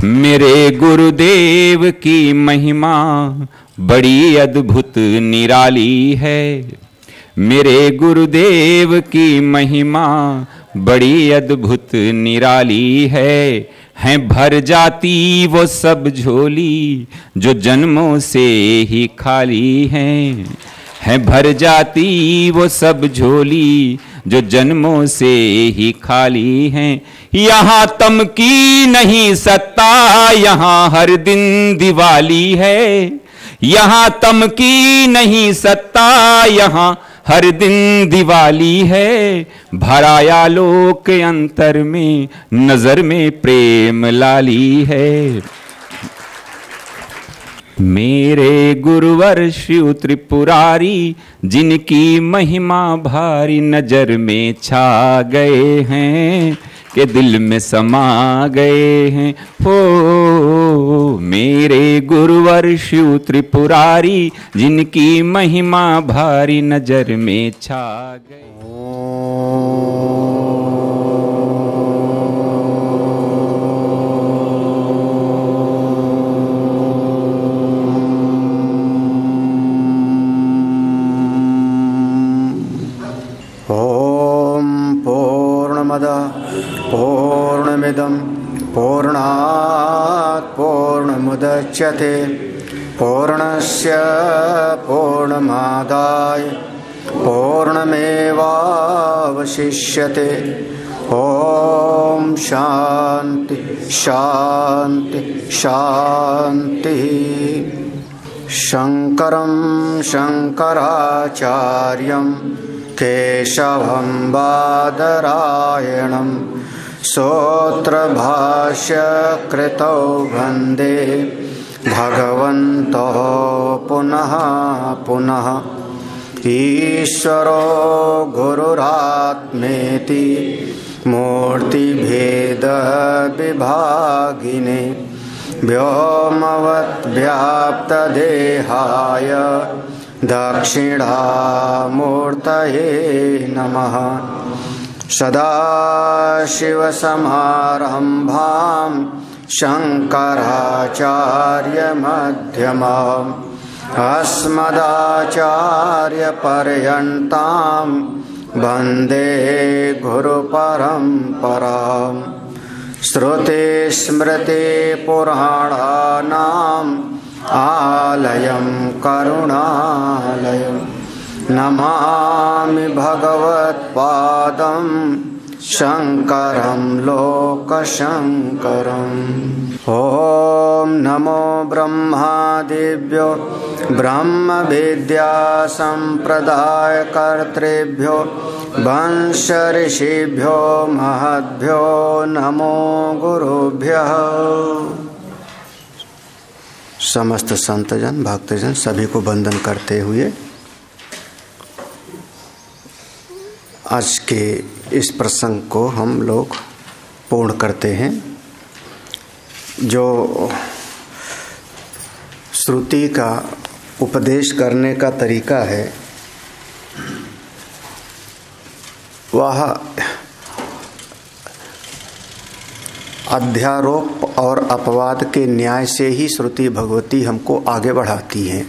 मेरे गुरुदेव की महिमा बड़ी अद्भुत निराली है। मेरे गुरुदेव की महिमा बड़ी अद्भुत निराली है भर जाती वो सब झोली जो जन्मों से ही खाली है भर जाती वो सब झोली जो जन्मों से ही खाली हैं। यहाँ तम की नहीं सत्ता, यहाँ हर दिन दिवाली है। यहाँ तम की नहीं सत्ता, यहाँ हर दिन दिवाली है। भराया लोक अंतर में, नजर में प्रेम लाली है। मेरे गुरुवर शिव त्रिपुरारी, जिनकी महिमा भारी नजर में छा गए हैं के दिल में समा गए हैं। हो मेरे गुरुवर शिव त्रिपुरारी, जिनकी महिमा भारी नजर में छा गए। पूर्णमिदं पूर्णात् पूर्णमुदच्यते पूर्णस्य पूर्णमादाय पूर्णमेवावशिष्यते। ओम शांति शांति शांति। शंकरं शंकराचार्यं केशवं बादरायणं सूत्रभाष्यकृतौ वन्दे भगवन्तौ पुनः पुनः। ईश्वरो गुरुरात्मेति मूर्तिभेदविभागिने व्योमवद्व्याप्तदेहाय दक्षिणामूर्तये नमः। सदाशिवसमारम्भां शङ्कराचार्यमध्यमाम् अस्मदाचार्यपर्यन्तां वन्दे गुरुपरम्पराम्। श्रुतिस्मृतिपुराणानाम् आलयं करुणालयं नमामि भगवत्पादं शंकरं लोकशंकरम्। ओम नमो ब्रह्मादिभ्यो ब्रह्म विद्या संप्रदाय कर्तृभ्यो वंश ऋषिभ्यो महद्भ्यो नमो गुरुभ्यः। समस्त संतजन भक्तजन सभी को वंदन करते हुए आज के इस प्रसंग को हम लोग पूर्ण करते हैं। जो श्रुति का उपदेश करने का तरीका है वह अध्यारोप और अपवाद के न्याय से ही श्रुति भगवती हमको आगे बढ़ाती है।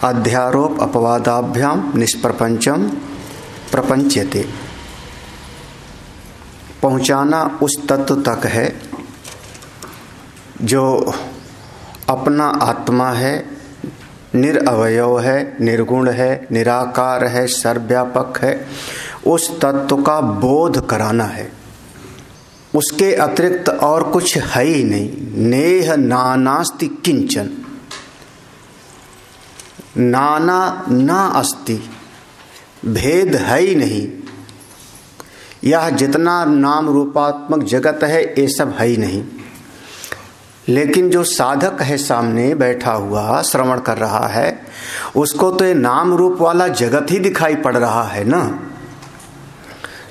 अध्यारोप अपवादाभ्याम निष्प्रपंचम प्रपंच्यते। पहुंचाना उस तत्व तक है जो अपना आत्मा है, निरअवयव है, निर्गुण है, निराकार है, सर्वव्यापक है। उस तत्व का बोध कराना है। उसके अतिरिक्त और कुछ है ही नहीं। नेह नानास्ति किंचन, नाना ना अस्ति, भेद है ही नहीं। यह जितना नाम रूपात्मक जगत है ये सब है ही नहीं। लेकिन जो साधक है सामने बैठा हुआ श्रवण कर रहा है उसको तो ये नाम रूप वाला जगत ही दिखाई पड़ रहा है ना।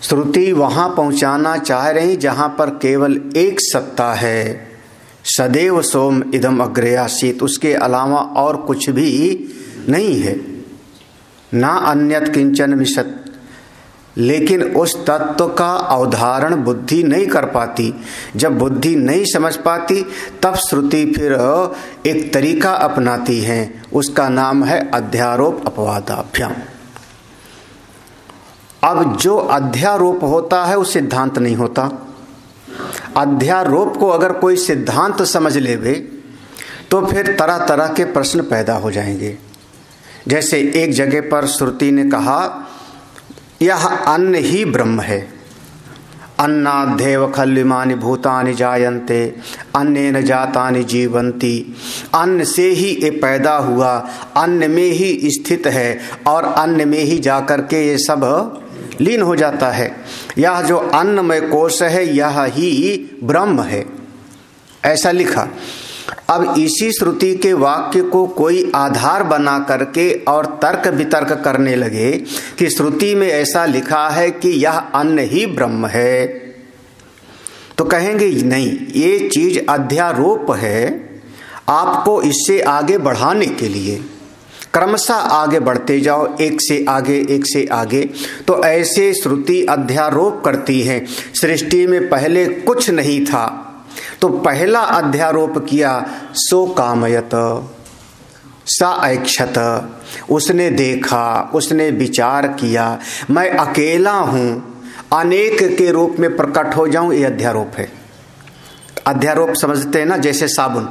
श्रुति वहां पहुंचाना चाह रही जहां पर केवल एक सत्ता है, सदैव सोम इदम अग्रे आसीत, उसके अलावा और कुछ भी नहीं है। ना अन्यत किंचन विशत लेकिन उस तत्व का अवधारण बुद्धि नहीं कर पाती। जब बुद्धि नहीं समझ पाती तब श्रुति फिर एक तरीका अपनाती है, उसका नाम है अध्यारोप अपवादाभ्याम। अब जो अध्यारोप होता है वो सिद्धांत नहीं होता। अध्यारोप को अगर कोई सिद्धांत समझ लेवे तो फिर तरह तरह के प्रश्न पैदा हो जाएंगे। जैसे एक जगह पर श्रुति ने कहा यह अन्न ही ब्रह्म है, अन्नाद्धेव खल्विमानि भूतानि जायन्ते अन्नेन जातानि जीवन्ति। अन्न से ही ये पैदा हुआ, अन्न में ही स्थित है और अन्न में ही जाकर के ये सब लीन हो जाता है। यह जो अन्नमय कोश है यह ही ब्रह्म है, ऐसा लिखा। अब इसी श्रुति के वाक्य को कोई आधार बना करके और तर्क वितर्क करने लगे कि श्रुति में ऐसा लिखा है कि यह अन्न ही ब्रह्म है, तो कहेंगे नहीं, ये चीज अध्यारोप है। आपको इससे आगे बढ़ाने के लिए क्रमशः आगे बढ़ते जाओ, एक से आगे एक से आगे। तो ऐसे श्रुति अध्यारोप करती है। सृष्टि में पहले कुछ नहीं था तो पहला अध्यारोप किया, सो कामयत सा ऐक्षत, उसने देखा, उसने विचार किया, मैं अकेला हूं, अनेक के रूप में प्रकट हो जाऊं, ये अध्यारोप है। अध्यारोप समझते हैं ना, जैसे साबुन।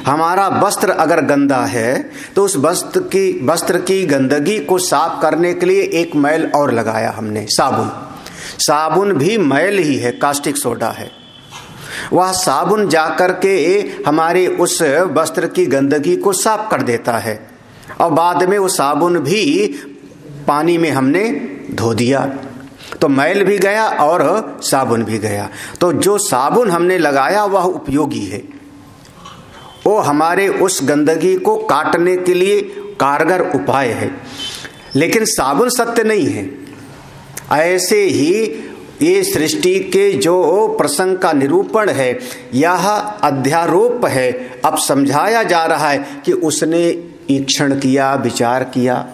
हमारा वस्त्र अगर गंदा है तो उस वस्त्र की गंदगी को साफ करने के लिए एक मैल और लगाया हमने, साबुन। साबुन भी मैल ही है, कास्टिक सोडा है। वह साबुन जाकर के हमारे उस वस्त्र की गंदगी को साफ कर देता है और बाद में वो साबुन भी पानी में हमने धो दिया तो मैल भी गया और साबुन भी गया। तो जो साबुन हमने लगाया वह उपयोगी है, वो हमारे उस गंदगी को काटने के लिए कारगर उपाय है, लेकिन साबुन सत्य नहीं है। ऐसे ही ये सृष्टि के जो प्रसंग का निरूपण है यह अध्यारोप है। अब समझाया जा रहा है कि उसने ईक्षण किया, विचार किया,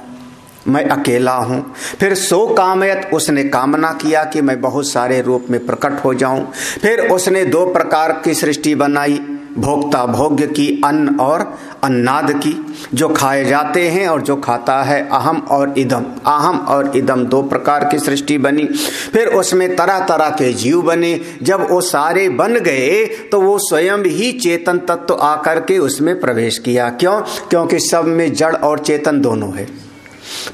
मैं अकेला हूं। फिर सो कामयत, उसने कामना किया कि मैं बहुत सारे रूप में प्रकट हो जाऊं। फिर उसने दो प्रकार की सृष्टि बनाई, भोक्ता भोग्य की, अन्न और अन्नाद की, जो खाए जाते हैं और जो खाता है, अहम और इदम। अहम और इदम दो प्रकार की सृष्टि बनी। फिर उसमें तरह तरह के जीव बने। जब वो सारे बन गए तो वो स्वयं ही चेतन तत्व आकर के उसमें प्रवेश किया। क्यों? क्योंकि सब में जड़ और चेतन दोनों है।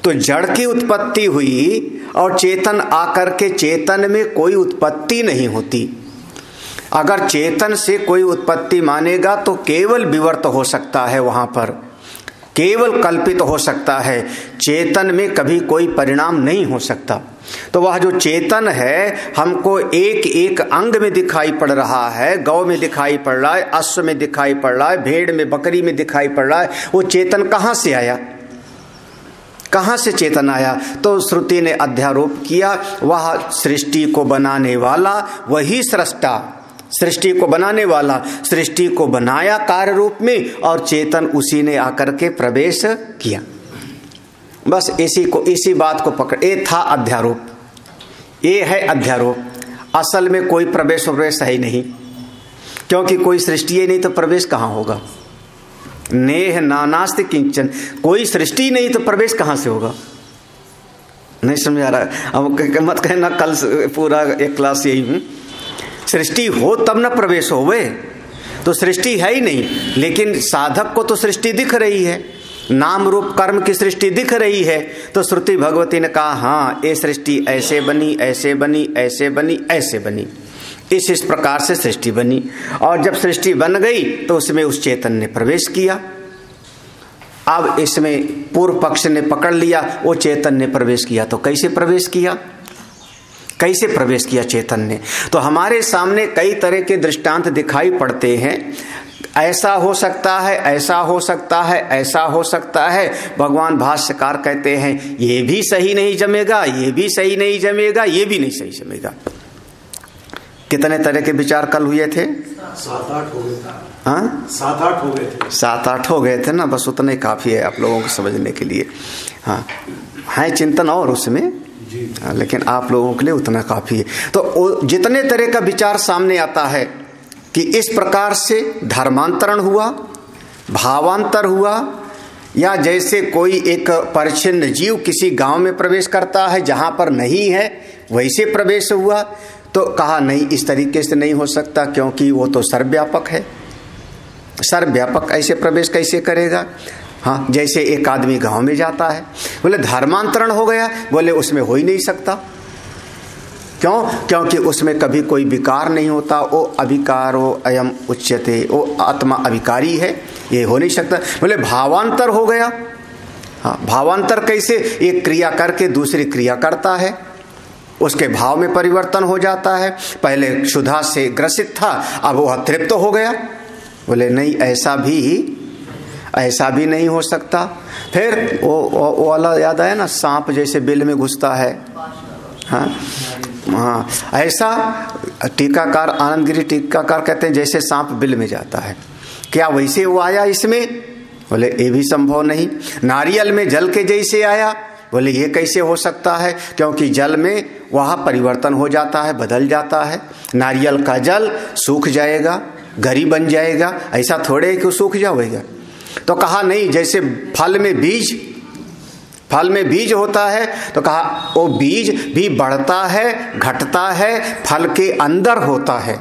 तो जड़ की उत्पत्ति हुई और चेतन आकर के, चेतन में कोई उत्पत्ति नहीं होती। अगर चेतन से कोई उत्पत्ति मानेगा तो केवल विवर्त हो सकता है, वहां पर केवल कल्पित हो सकता है। चेतन में कभी कोई परिणाम नहीं हो सकता। तो वह जो चेतन है हमको एक एक अंग में दिखाई पड़ रहा है, गौ में दिखाई पड़ रहा है, अश्व में दिखाई पड़ रहा है, भेड़ में, बकरी में दिखाई पड़ रहा है। वो चेतन कहां से आया? कहां से चेतन आया? तो श्रुति ने अध्यारोप किया, वह सृष्टि को बनाने वाला वही सृष्टा, सृष्टि को बनाने वाला सृष्टि को बनाया कार्य रूप में और चेतन उसी ने आकर के प्रवेश किया। बस इसी बात को पकड़, ये था अध्यारोप, ये है अध्यारोप। असल में कोई प्रवेश है ही नहीं, क्योंकि कोई सृष्टि ही नहीं तो प्रवेश कहां होगा? नेह नानास्ति किंचन, कोई सृष्टि नहीं तो प्रवेश कहां से होगा? नहीं समझ आ रहा? अब मत कहना कल पूरा एक क्लास यही हूं, सृष्टि हो तब न प्रवेश हो। वे तो सृष्टि है ही नहीं, लेकिन साधक को तो सृष्टि दिख रही है, नाम रूप कर्म की सृष्टि दिख रही है। तो श्रुति भगवती ने कहा हाँ, ये सृष्टि ऐसे बनी, ऐसे बनी, ऐसे बनी, ऐसे बनी, इस प्रकार से सृष्टि बनी। और जब सृष्टि बन गई तो उसमें उस चेतन ने प्रवेश किया। अब इसमें पूर्व पक्ष ने पकड़ लिया, वो चेतन ने प्रवेश किया। तो कैसे प्रवेश किया? कैसे प्रवेश किया चेतन ने? तो हमारे सामने कई तरह के दृष्टांत दिखाई पड़ते हैं। ऐसा हो सकता है, ऐसा हो सकता है, ऐसा हो सकता है। भगवान भाष्यकार कहते हैं ये भी सही नहीं जमेगा, ये भी सही नहीं जमेगा, ये भी नहीं सही जमेगा। कितने तरह के विचार कल हुए थे? 7-8 हो गए थे। हाँ, 7-8 हो गए थे। 7-8 हो गए थे ना, बस उतना ही काफी है आप लोगों को समझने के लिए। हाँ, है चिंतन और उसमें लेकिन आप लोगों के लिए उतना काफी है। तो जितने तरह का विचार सामने आता है कि इस प्रकार से धर्मांतरण हुआ, भावांतर हुआ, या जैसे कोई एक परिच्छिन्न जीव किसी गांव में प्रवेश करता है जहां पर नहीं है वैसे प्रवेश हुआ, तो कहा नहीं, इस तरीके से नहीं हो सकता, क्योंकि वो तो सर्वव्यापक है। सर्वव्यापक ऐसे प्रवेश कैसे करेगा? हाँ, जैसे एक आदमी गांव में जाता है, बोले धर्मांतरण हो गया, बोले उसमें हो ही नहीं सकता। क्यों? क्योंकि उसमें कभी कोई विकार नहीं होता। वो अविकारो अयम उच्यते, वो आत्मा अविकारी है, ये हो नहीं सकता। बोले भावांतर हो गया। हाँ, भावांतर कैसे? एक क्रिया करके दूसरी क्रिया करता है, उसके भाव में परिवर्तन हो जाता है। पहले क्षुधा से ग्रसित था, अब वह तृप्त हो गया। बोले नहीं, ऐसा भी नहीं हो सकता। फिर वो वाला याद आया ना, सांप जैसे बिल में घुसता है। हाँ, ऐसा टीकाकार, आनंदगिरी टीकाकार कहते हैं जैसे सांप बिल में जाता है, क्या वैसे वो आया इसमें? बोले ये भी संभव नहीं। नारियल में जल के जैसे आया, बोले ये कैसे हो सकता है? क्योंकि जल में वहाँ परिवर्तन हो जाता है, बदल जाता है। नारियल का जल सूख जाएगा, गरी बन जाएगा, ऐसा थोड़े कि सूख जाएगा। तो कहा नहीं, जैसे फल में बीज होता है, तो कहा वो बीज भी बढ़ता है, घटता है, फल के अंदर होता है,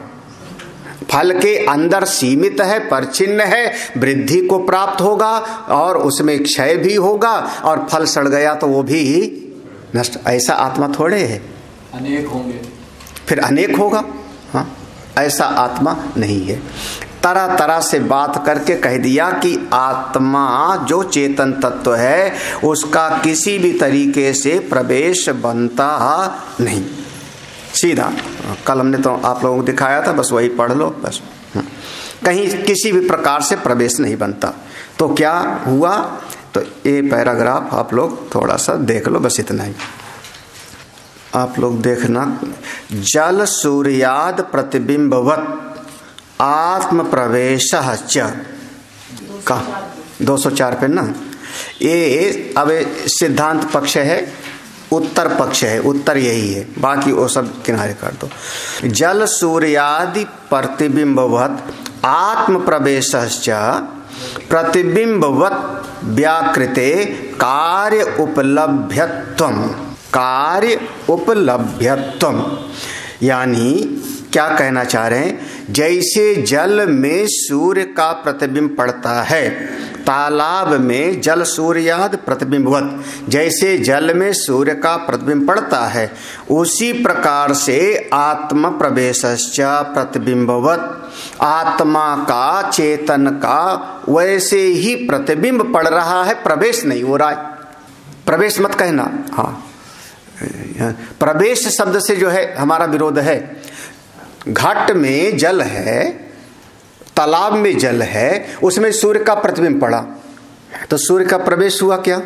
फल के अंदर सीमित है, परछिन्न है, वृद्धि को प्राप्त होगा और उसमें क्षय भी होगा, और फल सड़ गया तो वो भी नष्ट। ऐसा आत्मा थोड़े है, अनेक होंगे, फिर अनेक होगा। हाँ, ऐसा आत्मा नहीं है। तरह तरह से बात करके कह दिया कि आत्मा जो चेतन तत्व है उसका किसी भी तरीके से प्रवेश बनता नहीं। सीधा कल हमने तो आप लोगों को दिखाया था, बस वही पढ़ लो बस। कहीं किसी भी प्रकार से प्रवेश नहीं बनता। तो क्या हुआ? तो ये पैराग्राफ आप लोग थोड़ा सा देख लो, बस इतना ही आप लोग देखना। जल सूर्याद प्रतिबिंबवत आत्म प्रवेश का 204 पे ना, ये अब सिद्धांत पक्ष है, उत्तर पक्ष है, उत्तर यही है, बाकी वो सब किनारे कर दो। जल सूर्यादि प्रतिबिंबवत आत्म प्रवेश प्रतिबिंबवत व्याकृते कार्य उपलभ्यत्वम, यानी क्या कहना चाह रहे हैं? जैसे जल में सूर्य का प्रतिबिंब पड़ता है, तालाब में जल सूर्याद प्रतिबिंबवत, जैसे जल में सूर्य का प्रतिबिंब पड़ता है, उसी प्रकार से आत्म प्रवेशश्च प्रतिबिंबवत, आत्मा का, चेतन का वैसे ही प्रतिबिंब पड़ रहा है, प्रवेश नहीं हो रहा है। प्रवेश मत कहना। हाँ, प्रवेश शब्द से जो है हमारा विरोध है। घट में जल है, तालाब में जल है, उसमें सूर्य का प्रतिबिंब पड़ा, तो सूर्य का प्रवेश हुआ क्या?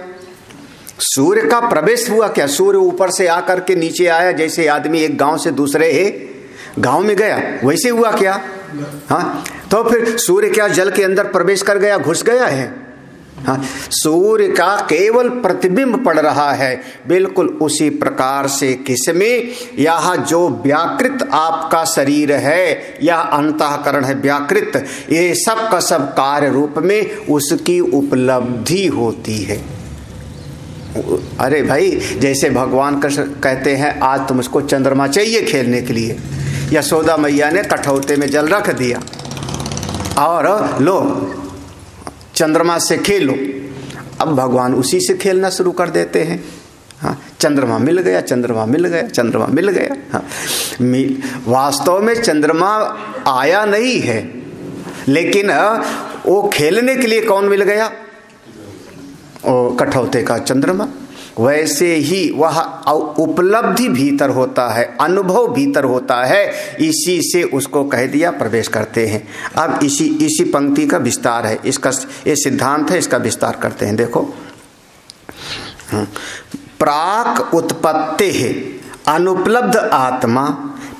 सूर्य का प्रवेश हुआ क्या? सूर्य ऊपर से आकर के नीचे आया, जैसे आदमी एक गांव से दूसरे गांव में गया, वैसे हुआ क्या? हाँ, तो फिर सूर्य क्या जल के अंदर प्रवेश कर गया, घुस गया है? हाँ, सूर्य का केवल प्रतिबिंब पड़ रहा है। बिल्कुल उसी प्रकार से किसमें? यह जो व्याकृत आपका शरीर है या अंतःकरण है व्याकृत, ये सब का सब कार्य रूप में उसकी उपलब्धि होती है। अरे भाई, जैसे भगवान कृष्ण कहते हैं आज तो मुझको चंद्रमा चाहिए खेलने के लिए, यशोदा मैया ने कठौते में जल रख दिया और लो चंद्रमा से खेलो। अब भगवान उसी से खेलना शुरू कर देते हैं। हाँ, चंद्रमा मिल गया, चंद्रमा मिल गया, चंद्रमा मिल गया। हाँ, वास्तव में चंद्रमा आया नहीं है, लेकिन वो खेलने के लिए कौन मिल गया? वो कठौते का चंद्रमा। वैसे ही वह उपलब्धि भीतर होता है, अनुभव भीतर होता है, इसी से उसको कह दिया प्रवेश करते हैं। अब इसी पंक्ति का विस्तार है, इसका ये सिद्धांत है, इसका विस्तार करते हैं। देखो, प्राक उत्पत्ति है अनुपलब्ध आत्मा,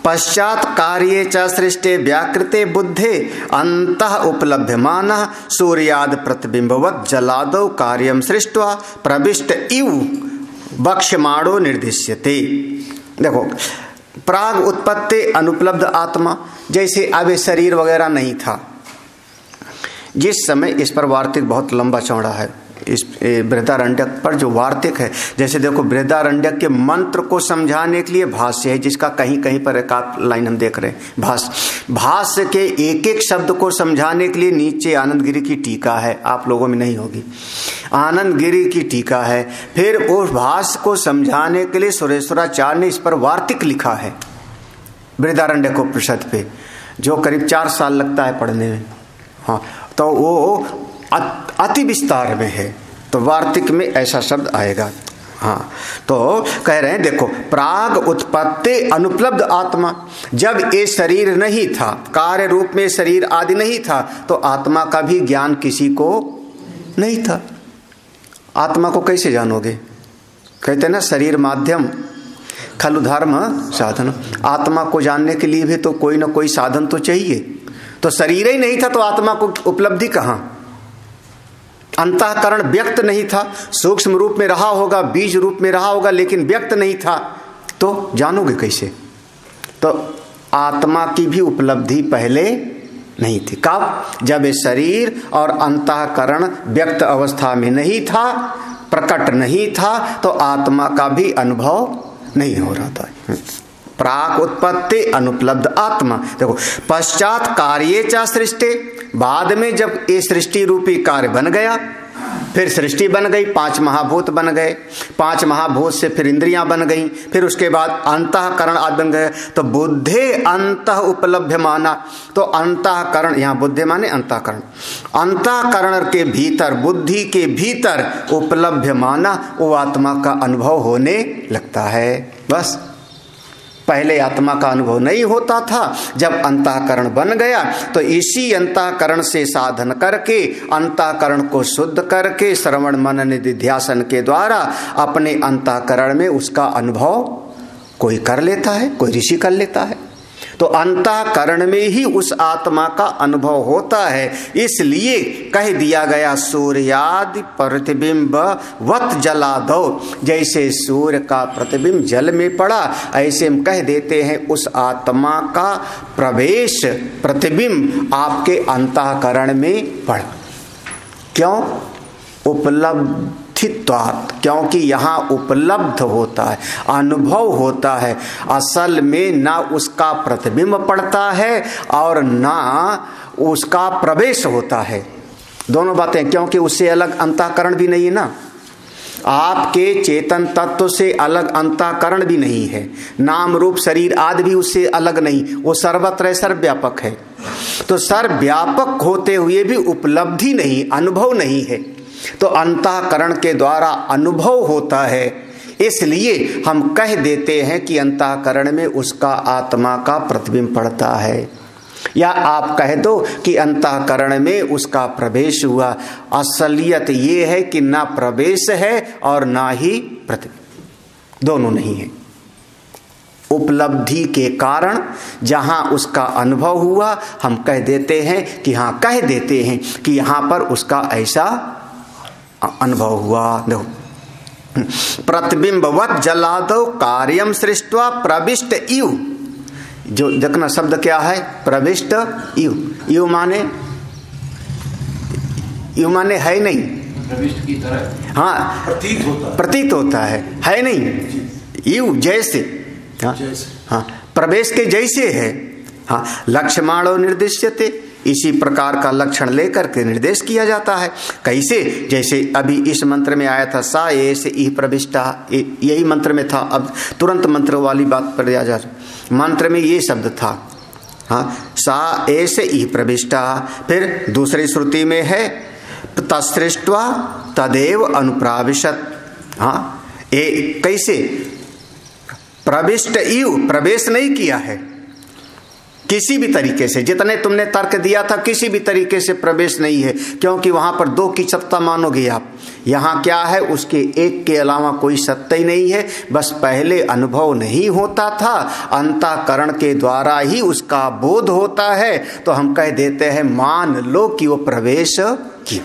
पश्चात कार्ये च सृष्टे व्याकृते बुद्धे अंतः उपलभ्यमान सूर्याद प्रतिबिंबवत जलादौ कार्यम सृष्ट्वा प्रविष्ट इव वक्ष्यमाणो निर्दिश्यते। देखो, प्राग उत्पत्ति अनुपलब्ध आत्मा, जैसे अब शरीर वगैरह नहीं था जिस समय, इस पर वार्तिक बहुत लंबा चौड़ा है, इस बृहदारण्यक पर जो वार्तिक है, जैसे देखो बृहदारण्यक के मंत्र को समझाने के लिए भाष्य है, जिसका कहीं कहीं पर एक आध लाइन हम देख रहे हैं। भाष्य के एक एक शब्द को समझाने के लिए नीचे आनंद गिरी की टीका है, आप लोगों में नहीं होगी, आनंद गिरी की टीका है। फिर उस भाष्य को समझाने के लिए सुरेश्वराचार्य ने इस पर वार्तिक लिखा है बृहदारण्यक उपनिषद पे, जो करीब 4 साल लगता है पढ़ने में। हाँ, तो वो अति विस्तार में है, तो वार्तिक में ऐसा शब्द आएगा। हाँ, तो कह रहे हैं देखो, प्राग उत्पत्ति अनुपलब्ध आत्मा, जब ये शरीर नहीं था, कार्य रूप में शरीर आदि नहीं था, तो आत्मा का भी ज्ञान किसी को नहीं था। आत्मा को कैसे जानोगे? कहते हैं ना, शरीर माध्यम खलु धर्म साधन। आत्मा को जानने के लिए भी तो कोई ना कोई साधन तो चाहिए। तो शरीर ही नहीं था तो आत्मा को उपलब्धि कहाँ? अंतःकरण व्यक्त नहीं था, सूक्ष्म रूप में रहा होगा, बीज रूप में रहा होगा, लेकिन व्यक्त नहीं था, तो जानोगे कैसे? तो आत्मा की भी उपलब्धि पहले नहीं थी। कब? जब ये शरीर और अंतःकरण व्यक्त अवस्था में नहीं था, प्रकट नहीं था, तो आत्मा का भी अनुभव नहीं हो रहा था। प्राक उत्पत्ति अनुपलब्ध आत्मा। देखो, पश्चात कार्ये च सृष्टि, बाद में जब ये सृष्टि रूपी कार्य बन गया, फिर सृष्टि बन गई, 5 महाभूत बन गए, 5 महाभूत से फिर इंद्रियां बन गई, फिर उसके बाद अंतःकरण आदि बन गए, तो बुद्धे अंतः उपलब्ध माना। तो अंतःकरण, यहाँ बुद्धि माने अंतःकरण, अंतःकरण के भीतर, बुद्धि के भीतर उपलब्ध माना, वो आत्मा का अनुभव होने लगता है। बस, पहले आत्मा का अनुभव नहीं होता था, जब अंतःकरण बन गया तो इसी अंतःकरण से साधन करके, अंतःकरण को शुद्ध करके, श्रवण मनन निधिध्यासन के द्वारा अपने अंतःकरण में उसका अनुभव कोई कर लेता है, कोई ऋषि कर लेता है। तो अंतःकरण में ही उस आत्मा का अनुभव होता है। इसलिए कह दिया गया, सूर्यादि प्रतिबिंब वत जलादो, जैसे सूर्य का प्रतिबिंब जल में पड़ा, ऐसे हम कह देते हैं उस आत्मा का प्रवेश, प्रतिबिंब आपके अंतःकरण में पड़ा। क्यों? उपलब्धित्वात्, क्योंकि यहाँ उपलब्ध होता है, अनुभव होता है। असल में ना उसका प्रतिबिंब पड़ता है और ना उसका प्रवेश होता है, दोनों बातें, क्योंकि उससे अलग अंतःकरण भी नहीं है ना। आपके चेतन तत्व से अलग अंतःकरण भी नहीं है, नाम रूप शरीर आदि भी उससे अलग नहीं, वो सर्वत्र सर्वव्यापक है। तो सर्वव्यापक होते हुए भी उपलब्धि नहीं, अनुभव नहीं है। तो अंतःकरण के द्वारा अनुभव होता है, इसलिए हम कह देते हैं कि अंतःकरण में उसका आत्मा का प्रतिबिंब पड़ता है, या आप कह दो कि अंतःकरण में उसका प्रवेश हुआ। असलियत ये है कि ना प्रवेश है और ना ही प्रतिबिंब, दोनों नहीं है। उपलब्धि के कारण जहां उसका अनुभव हुआ, हम कह देते हैं कि हाँ, कह देते हैं कि यहां पर उसका ऐसा अनुभव हुआ। देखो, प्रतिबिंबवत जलादो कार्यम सृष्ट्वा प्रविष्ट इव, जो देखना शब्द क्या है, प्रविष्ट इव। इव माने, इव माने है नहीं, प्रविष्ट की तरह, हाँ, प्रतीत होता है नहीं। इव जैसे, हाँ, हाँ, प्रवेश के जैसे है। हाँ, लक्ष्यमाणो निर्दिश्यते, इसी प्रकार का लक्षण लेकर के निर्देश किया जाता है। कैसे? जैसे अभी इस मंत्र में आया था, सा एस ई प्रविष्टा, यही मंत्र में था। अब तुरंत मंत्र वाली बात पर आ जा, मंत्र में ये शब्द था, हाँ, सा एस ई प्रविष्टा। फिर दूसरी श्रुति में है, तत्सृष्ट्वा तदेव अनुप्राविशत। हाँ, ये कैसे? प्रविष्ट इव, प्रवेश नहीं किया है किसी भी तरीके से, जितने तुमने तर्क दिया था किसी भी तरीके से प्रवेश नहीं है, क्योंकि वहां पर 2 की सत्ता मानोगे आप। यहाँ क्या है, उसके एक के अलावा कोई सत्ता ही नहीं है। बस पहले अनुभव नहीं होता था, अंतःकरण के द्वारा ही उसका बोध होता है, तो हम कह देते हैं मान लो कि वो प्रवेश किया।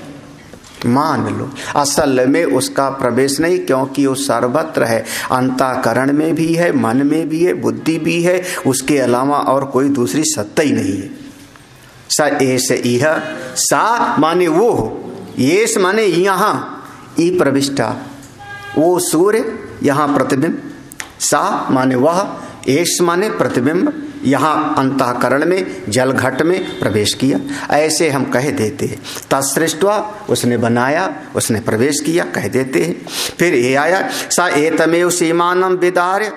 मान लो। असल में उसका प्रवेश नहीं, क्योंकि वो सर्वत्र है, अंतःकरण में भी है, मन में भी है, बुद्धि भी है, उसके अलावा और कोई दूसरी सत्ता ही नहीं है। स एस इह, सा माने वो, येस माने यहाँ, ई प्रविष्टा वो सूर्य, यहाँ प्रतिबिंब, सा माने वह, एस माने प्रतिबिंब, यहाँ अंतःकरण में जल घट में प्रवेश किया, ऐसे हम कह देते हैं। तत्सृष्ट्वा उसने बनाया, उसने प्रवेश किया, कह देते हैं। फिर ये आया सा एतमेव सीमानम विदार्य,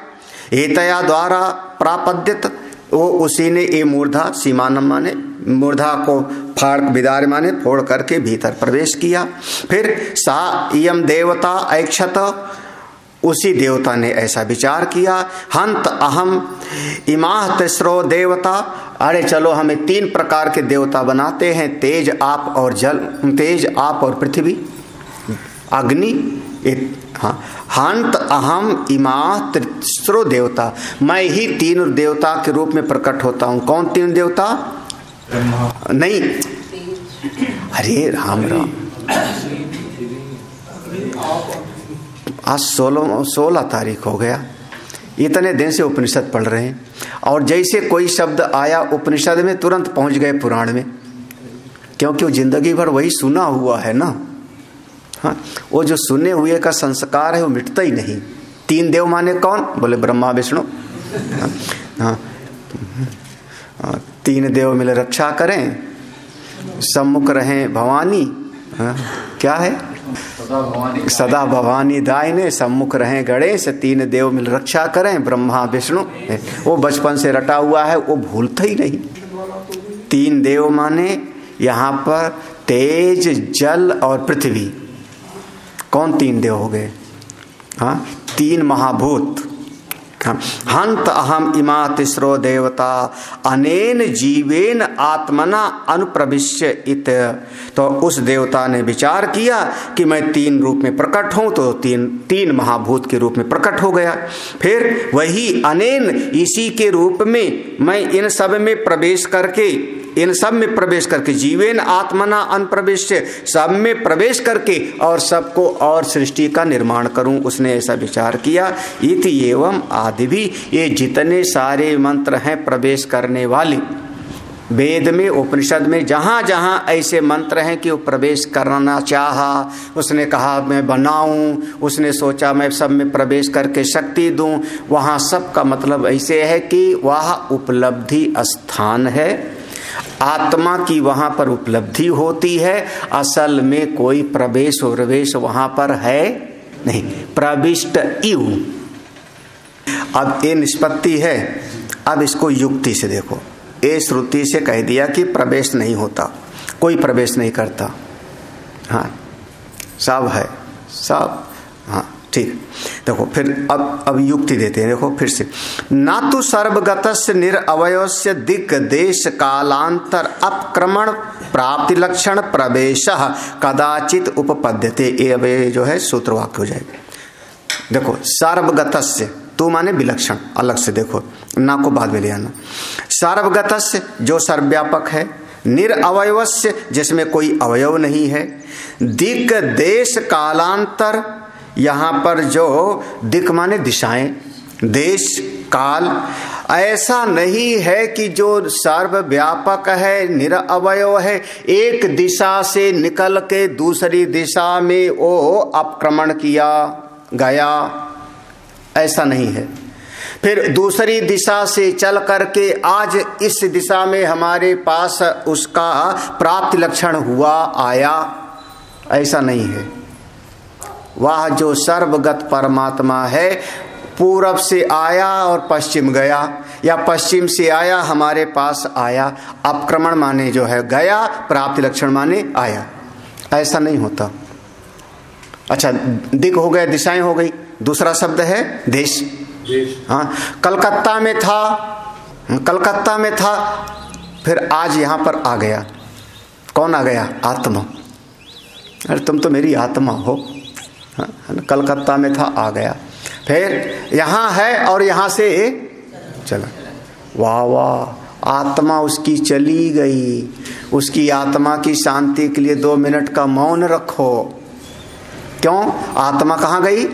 एतया द्वारा प्रापद्यत, वो उसी ने ये मूर्धा, सीमानम माने मूर्धा को फाड़, विदार्य माने फोड़ करके भीतर प्रवेश किया। फिर सा इयम देवता ऐक्षत, उसी देवता ने ऐसा विचार किया। हंत अहम इमाह तिस्रो देवता, अरे चलो हमें 3 प्रकार के देवता बनाते हैं, तेज आप और जल, तेज आप और पृथ्वी अग्नि। हाँ, हंत अहम इमाह तिस्रो देवता, मैं ही 3 देवता के रूप में प्रकट होता हूँ। कौन 3 देवता? नहीं, अरे राम राम, आज 16 तारीख हो गया, इतने दिन से उपनिषद पढ़ रहे हैं, और जैसे कोई शब्द आया उपनिषद में तुरंत पहुंच गए पुराण में, क्योंकि वो जिंदगी भर वही सुना हुआ है ना। हाँ, वो जो सुने हुए का संस्कार है वो मिटता ही नहीं। 3 देव माने कौन? बोले ब्रह्मा विष्णु। हाँ, 3 देव मिले रक्षा करें, सम्मुख रहें भवानी। हाँ, क्या है? सदा भवानी दाहिने, सम्मुख रहें गणेश, 3 देव मिल रक्षा करें, ब्रह्मा विष्णु। वो बचपन से रटा हुआ है, वो भूलता ही नहीं। 3 देव माने यहाँ पर तेज, जल और पृथ्वी। कौन 3 देव हो गए? हाँ, 3 महाभूत। हंत अहम इमा तिस्रो देवता अनेन जीवेन आत्मना अनुप्रविश्य इत, तो उस देवता ने विचार किया कि मैं 3 रूप में प्रकट हूं, तो 3 महाभूत के रूप में प्रकट हो गया। फिर वही अनेन, इसी के रूप में मैं इन सब में प्रवेश करके, इन सब में प्रवेश करके, जीवेन आत्मना अनुप्रविश्य, सब में प्रवेश करके और सबको और सृष्टि का निर्माण करूं, उसने ऐसा विचार किया। इति एवं आदि भी, ये जितने सारे मंत्र हैं प्रवेश करने वाले, वेद में उपनिषद में जहाँ जहाँ ऐसे मंत्र हैं कि वो प्रवेश करना चाहा, उसने कहा मैं बनाऊं, उसने सोचा मैं सब में प्रवेश करके शक्ति दूं, वहाँ सब का मतलब ऐसे है कि वह उपलब्धि स्थान है, आत्मा की वहां पर उपलब्धि होती है। असल में कोई प्रवेश और प्रवेश वहां पर है नहीं, प्रविष्ट इव। अब ये निष्पत्ति है, अब इसको युक्ति से देखो। ये श्रुति से कह दिया कि प्रवेश नहीं होता, कोई प्रवेश नहीं करता। हाँ, सब है, सब। हाँ ठीक, देखो फिर अब युक्ति देते हैं। देखो फिर से, ना तो सर्वगतस्य निरअवयवस्य दिक् देश कालांतर अपक्रमण प्राप्ति लक्षण प्रवेशः कदाचित उपपद्यते। ये अब जो है सूत्र वाक्य हो जाएगा। देखो सर्वगतस्य, तो माने विलक्षण, अलग से देखो, ना को बाद में ले आना। सर्वगतस्य जो सर्वव्यापक है, निरअवयवस्य जिसमें कोई अवयव नहीं है, दिक् देश कालांतर, यहाँ पर जो दिक् माने दिशाएं, देश काल, ऐसा नहीं है कि जो सर्वव्यापक है, निरअवयव है, एक दिशा से निकल के दूसरी दिशा में वो अपक्रमण किया गया, ऐसा नहीं है। फिर दूसरी दिशा से चल करके आज इस दिशा में हमारे पास उसका प्राप्ति लक्षण हुआ, आया, ऐसा नहीं है। वह जो सर्वगत परमात्मा है, पूरब से आया और पश्चिम गया, या पश्चिम से आया हमारे पास आया। अपक्रमण माने जो है गया, प्राप्ति लक्षण माने आया, ऐसा नहीं होता। अच्छा, दिक् हो गया, दिशाएं हो गई, दूसरा शब्द है देश। हाँ, कलकत्ता में था, कलकत्ता में था, फिर आज यहां पर आ गया। कौन आ गया? आत्मा। अरे तुम तो मेरी आत्मा हो। कलकत्ता में था, आ गया, फिर यहां है और यहां से चला। वाह वाह, आत्मा उसकी चली गई। उसकी आत्मा की शांति के लिए 2 मिनट का मौन रखो। क्यों? आत्मा कहाँ गई?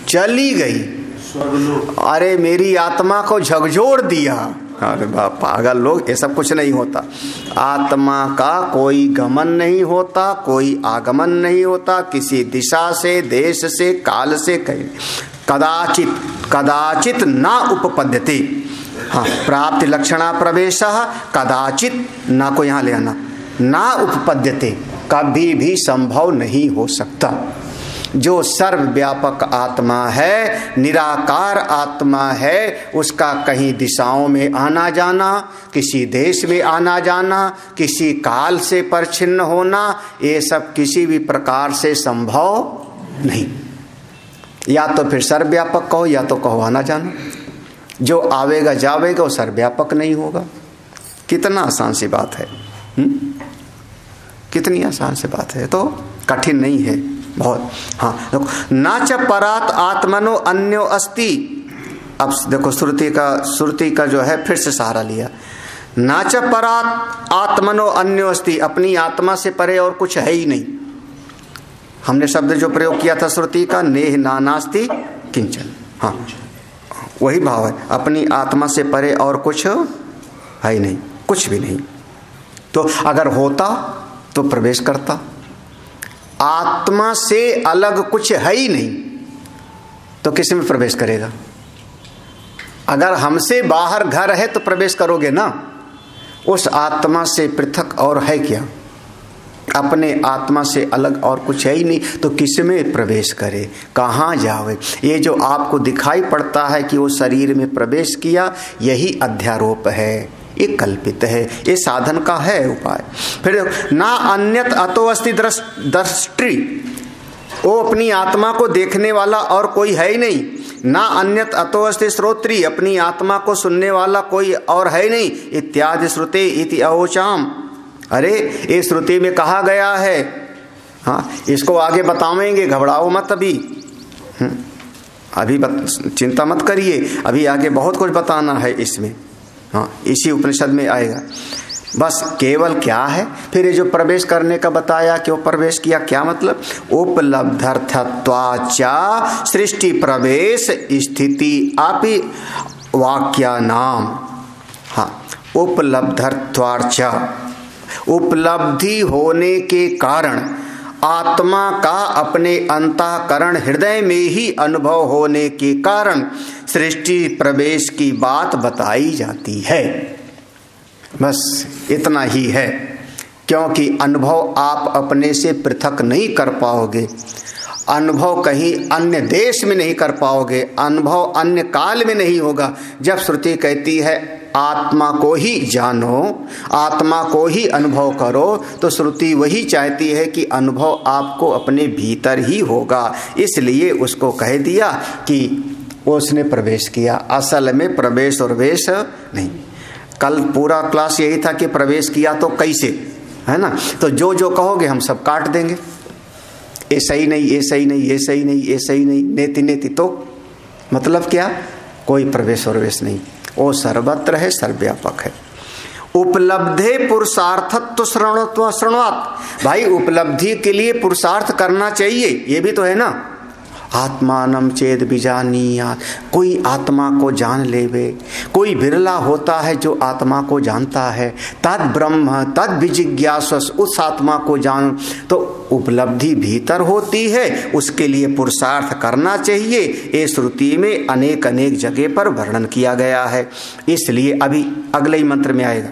चली गई। अरे मेरी आत्मा को झकझोर दिया। अरे बाप, पागल लोग, ये सब कुछ नहीं होता। आत्मा का कोई गमन नहीं होता, कोई आगमन नहीं होता, किसी दिशा से, देश से, काल से कहीं। कदाचित कदाचित ना उपपद्यते। हाँ, प्राप्ति लक्षणा प्रवेश कदाचित, ना को यहाँ ले आना, ना उपपद्यते, कभी भी संभव नहीं हो सकता। जो सर्वव्यापक आत्मा है, निराकार आत्मा है, उसका कहीं दिशाओं में आना जाना, किसी देश में आना जाना, किसी काल से परिच्छिन्न होना, ये सब किसी भी प्रकार से संभव नहीं। या तो फिर सर्वव्यापक कहो, या तो कहो आना जाना। जो आवेगा जावेगा वो सर्वव्यापक नहीं होगा। कितना आसान सी बात है। कितनी आसान सी बात है, तो कठिन नहीं है बहुत। हाँ देखो, ना च परात आत्मनो अन्यो अस्ति। अब देखो श्रुति का जो है फिर से सहारा लिया। ना च परात आत्मनो अन्यो अस्ति, अपनी आत्मा से परे और कुछ है ही नहीं। हमने शब्द जो प्रयोग किया था श्रुति का, नेह नानास्ति किंचन। हाँ वही भाव है, अपनी आत्मा से परे और कुछ है ही नहीं, कुछ भी नहीं। तो अगर होता तो प्रवेश करता। आत्मा से अलग कुछ है ही नहीं तो किस में प्रवेश करेगा? अगर हमसे बाहर घर है तो प्रवेश करोगे ना। उस आत्मा से पृथक और है क्या? अपने आत्मा से अलग और कुछ है ही नहीं, तो किस में प्रवेश करे, कहाँ जावे? ये जो आपको दिखाई पड़ता है कि वो शरीर में प्रवेश किया, यही अध्यारोप है, ये कल्पित है, ये साधन का है उपाय। फिर ना अन्यत अतो अस्ति दृष्टि, वो अपनी आत्मा को देखने वाला और कोई है ही नहीं। ना अन्यत अतो अस्ति श्रोत्री, अपनी आत्मा को सुनने वाला कोई और है ही नहीं। इत्यादि श्रुते इति अवोचाम। अरे ये श्रुति में कहा गया है। हाँ, इसको आगे बतावेंगे, घबराओ मत अभी। अभी चिंता मत करिए, अभी आगे बहुत कुछ बताना है इसमें। हाँ, इसी उपनिषद में आएगा। बस केवल क्या है, फिर ये जो प्रवेश करने का बताया कि वो प्रवेश किया, क्या मतलब? उपलब्धर्थत्वाचा सृष्टि प्रवेश स्थिति आपि वाक्या नाम। हाँ, उपलब्धर्थत्वाचा, उपलब्धि होने के कारण, आत्मा का अपने अंतःकरण हृदय में ही अनुभव होने के कारण सृष्टि प्रवेश की बात बताई जाती है। बस इतना ही है, क्योंकि अनुभव आप अपने से पृथक नहीं कर पाओगे, अनुभव कहीं अन्य देश में नहीं कर पाओगे, अनुभव अन्य काल में नहीं होगा। जब श्रुति कहती है आत्मा को ही जानो, आत्मा को ही अनुभव करो, तो श्रुति वही चाहती है कि अनुभव आपको अपने भीतर ही होगा। इसलिए उसको कह दिया कि उसने प्रवेश किया। असल में प्रवेश और वेश नहीं। कल पूरा क्लास यही था कि प्रवेश किया तो कैसे, है ना? तो जो जो कहोगे हम सब काट देंगे। ये सही नहीं, ये सही नहीं, ये सही नहीं, ये सही नहीं, नेति नेति। तो मतलब क्या? कोई प्रवेश और वेश नहीं, वो सर्वत्र है, सर्वव्यापक है। उपलब्धे पुरुषार्थत्व श्रृणुवात। भाई उपलब्धि के लिए पुरुषार्थ करना चाहिए, ये भी तो है ना। आत्मानम चेद बीजानीयात, कोई आत्मा को जान लेवे। कोई बिरला होता है जो आत्मा को जानता है। तद ब्रह्म तद विजिज्ञासस, उस आत्मा को जान। तो उपलब्धि भीतर होती है, उसके लिए पुरुषार्थ करना चाहिए। ये श्रुति में अनेक अनेक जगह पर वर्णन किया गया है। इसलिए अभी अगले ही मंत्र में आएगा,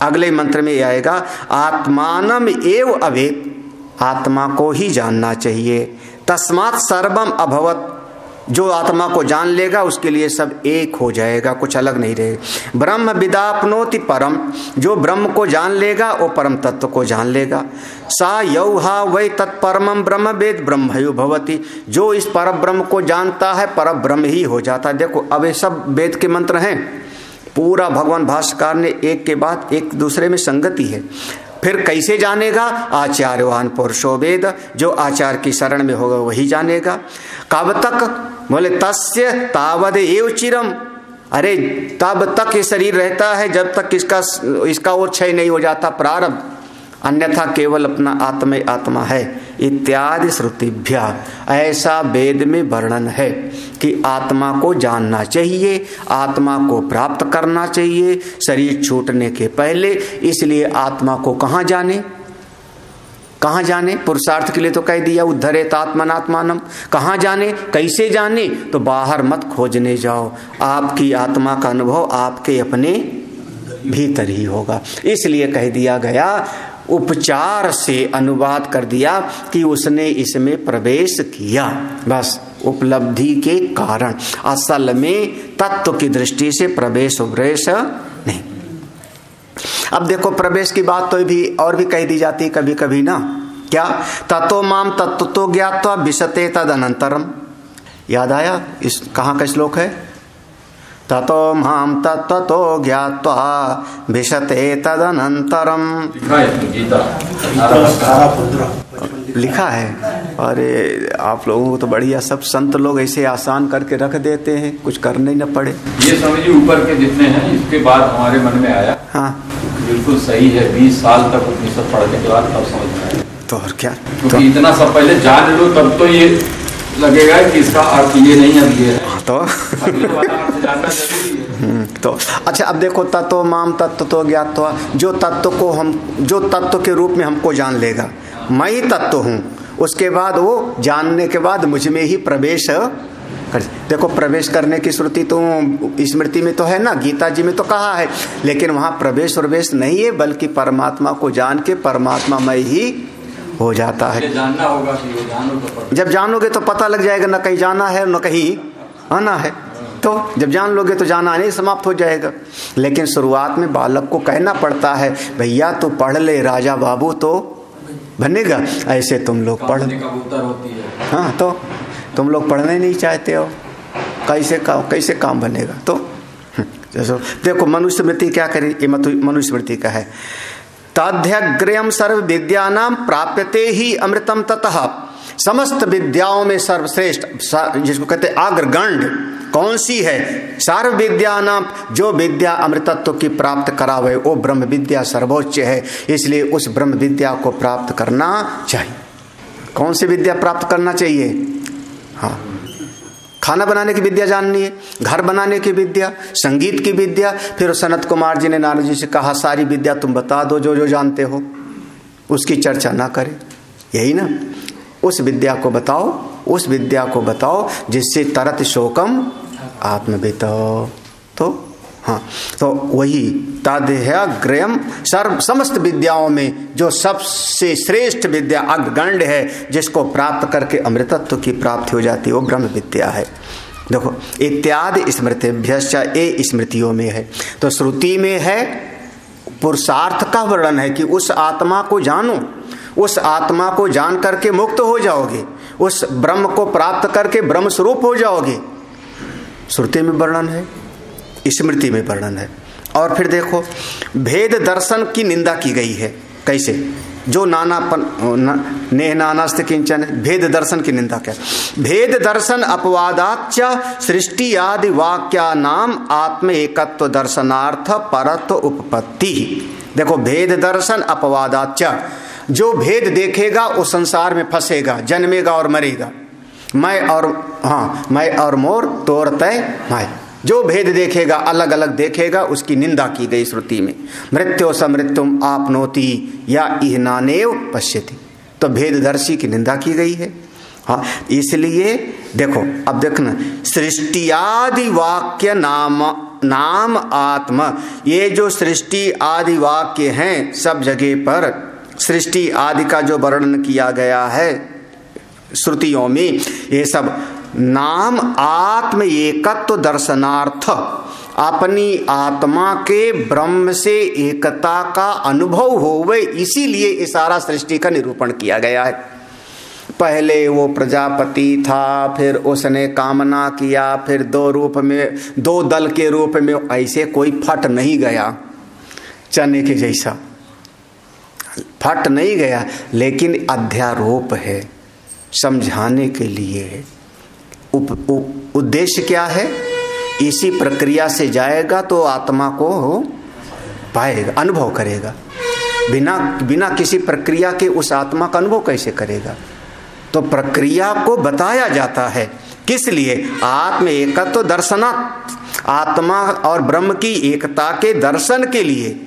अगले मंत्र में आएगा आत्मानम एव अवेद, आत्मा को ही जानना चाहिए। तस्मात् सर्वम अभवत, जो आत्मा को जान लेगा उसके लिए सब एक हो जाएगा, कुछ अलग नहीं रहेगा। ब्रह्म विदाप्नोति परम, जो ब्रह्म को जान लेगा वो परम तत्व को जान लेगा। सा यौहा वै तत्परमं ब्रह्म वेद ब्रह्मयो भवति, जो इस पर ब्रह्म को जानता है पर ब्रह्म ही हो जाता है। देखो अब ये सब वेद के मंत्र हैं, पूरा भगवान भाष्यकार ने एक के बाद एक दूसरे में संगति है। फिर कैसे जानेगा? आचार्यवान पुरुषो वेद, जो आचार की शरण में होगा वही जानेगा। कब तक? बोले तस्य तावद एव चिरम, अरे तब तक ये शरीर रहता है जब तक इसका वो क्षय नहीं हो जाता प्रारब्ध, अन्यथा केवल अपना आत्मा ही आत्मा है। इत्यादि श्रुतिभ्या, ऐसा वेद में वर्णन है कि आत्मा को जानना चाहिए, आत्मा को प्राप्त करना चाहिए शरीर छूटने के पहले। इसलिए आत्मा को कहाँ जाने, कहाँ जाने? पुरुषार्थ के लिए तो कह दिया उद्धरेत आत्मनात्मानम। कहाँ जाने, कैसे जाने? तो बाहर मत खोजने जाओ, आपकी आत्मा का अनुभव आपके अपने भीतर ही होगा। इसलिए कह दिया गया, उपचार से अनुवाद कर दिया कि उसने इसमें प्रवेश किया, बस उपलब्धि के कारण। असल में तत्व की दृष्टि से प्रवेश उपवेश नहीं। अब देखो प्रवेश की बात तो भी और भी कह दी जाती है कभी कभी ना, क्या? ततो माम तत्व तो ज्ञात्वा विशते तद अनंतरम। याद आया? इस कहाँ का श्लोक है? ततो माम तत्व तो ज्ञात्वा विशते तद अनंतरम। लिखा है। अरे आप लोगों को तो बढ़िया, सब संत लोग ऐसे आसान करके रख देते हैं, कुछ करने न पड़े। ये समझिए ऊपर के जितने हैं, इसके बाद हमारे मन में आया, हाँ बिल्कुल सही है। 20 साल तक उपनिषद पढ़ने के बाद तब समझ में आया। तो और क्या, क्योंकि तो इतना सब पहले जान लो तब तो ये लगेगा कि इसका अर्थ ये नहीं अब ये है। तो जानना जरूरी है। तो अच्छा, अब देखो तत्व माम तत्व तो ज्ञात्वा, जो तत्व के रूप में हमको जान लेगा, मैं ही तत्व हूँ, उसके बाद वो जानने के बाद मुझ में ही प्रवेश कर। देखो प्रवेश करने की श्रुति तो स्मृति में तो है ना, गीता जी में तो कहा है, लेकिन वहाँ प्रवेश नहीं है, बल्कि परमात्मा को जान के परमात्मा में ही हो जाता है। जानना होगा कि वो जानो तो जब जानोगे तो पता लग जाएगा, न कहीं जाना है न कहीं आना है। तो जब जान लोगे तो जाना नहीं समाप्त हो जाएगा। लेकिन शुरुआत में बालक को कहना पड़ता है, भैया तू पढ़ ले, राजा बाबू तो बनेगा। ऐसे तुम लोग पढ़, हाँ तो तुम लोग पढ़ने नहीं चाहते हो, कैसे काम बनेगा? तो देखो मनुस्मृति क्या करे, ये मनुस्मृति का है, तद्यग्रयम सर्व विद्यानाम प्राप्यते ही अमृतम ततः। समस्त विद्याओं में सर्वश्रेष्ठ, जिसको कहते अग्रगण्य कौन सी है? सर्व विद्या नाम, जो विद्या अमृतत्व की प्राप्त करावे वो ब्रह्म विद्या सर्वोच्च है। इसलिए उस ब्रह्म विद्या को प्राप्त करना चाहिए। कौन सी विद्या प्राप्त करना चाहिए? हाँ, खाना बनाने की विद्या जाननी है, घर बनाने की विद्या, संगीत की विद्या। फिर सनत कुमार जी ने नारद जी से कहा, सारी विद्या तुम बता दो जो जो जानते हो, उसकी चर्चा ना करें, यही ना। उस विद्या को बताओ, उस विद्या को बताओ जिससे तरत शोकम आत्मवितो। तो हाँ, तो वही तद्यग्रयम सर्व, समस्त विद्याओं में जो सबसे श्रेष्ठ विद्या अग्रगण्य है, जिसको प्राप्त करके अमृतत्व की प्राप्ति हो जाती है, वो ब्रह्म विद्या है। देखो इत्यादि स्मृतिभ्यश्च, ये स्मृतियों में है। तो श्रुति में है पुरुषार्थ का वर्णन है कि उस आत्मा को जानो, उस आत्मा को जान करके मुक्त हो जाओगे, उस ब्रह्म को प्राप्त करके ब्रह्म स्वरूप हो जाओगे। श्रुति में वर्णन है, स्मृति में वर्णन है। और फिर देखो भेद दर्शन की निंदा की गई है। कैसे? जो नानापन नेह नानास्ति किंचन, भेद दर्शन की निंदा क्या? भेद दर्शन अपवादाच्च सृष्टि आदि वाक्या नाम आत्म एकत्व दर्शनार्थ परत्व उपपत्ति। देखो भेद दर्शन अपवादाच्च, जो भेद देखेगा वो संसार में फंसेगा, जन्मेगा और मरेगा। मैं और मोर तोर तय माय, जो भेद देखेगा, अलग अलग देखेगा, उसकी निंदा की गई श्रुति में। मृत्यो समृत्युम आपनोति या इहनानेव पश्यति, तो भेददर्शी की निंदा की गई है। हाँ, इसलिए देखो, अब देखना, सृष्टि आदि वाक्य नाम आत्मा, ये जो सृष्टि आदि वाक्य हैं, सब जगह पर सृष्टि आदि का जो वर्णन किया गया है श्रुतियों में, ये सब नाम आत्म एकत्व दर्शनार्थ, अपनी आत्मा के ब्रह्म से एकता का अनुभव होवे, इसीलिए इस सारा सृष्टि का निरूपण किया गया है। पहले वो प्रजापति था, फिर उसने कामना किया, फिर दो दल के रूप में, ऐसे कोई फट नहीं गया, चने के जैसा फट नहीं गया, लेकिन अध्यारोप है, समझाने के लिए है। उद्देश्य क्या है इसी प्रक्रिया से जाएगा तो आत्मा को पाएगा, अनुभव करेगा। बिना किसी प्रक्रिया के उस आत्मा का अनुभव कैसे करेगा? तो प्रक्रिया को बताया जाता है। किस लिए? आत्म एकत्व दर्शनात्, आत्मा और ब्रह्म की एकता के दर्शन के लिए।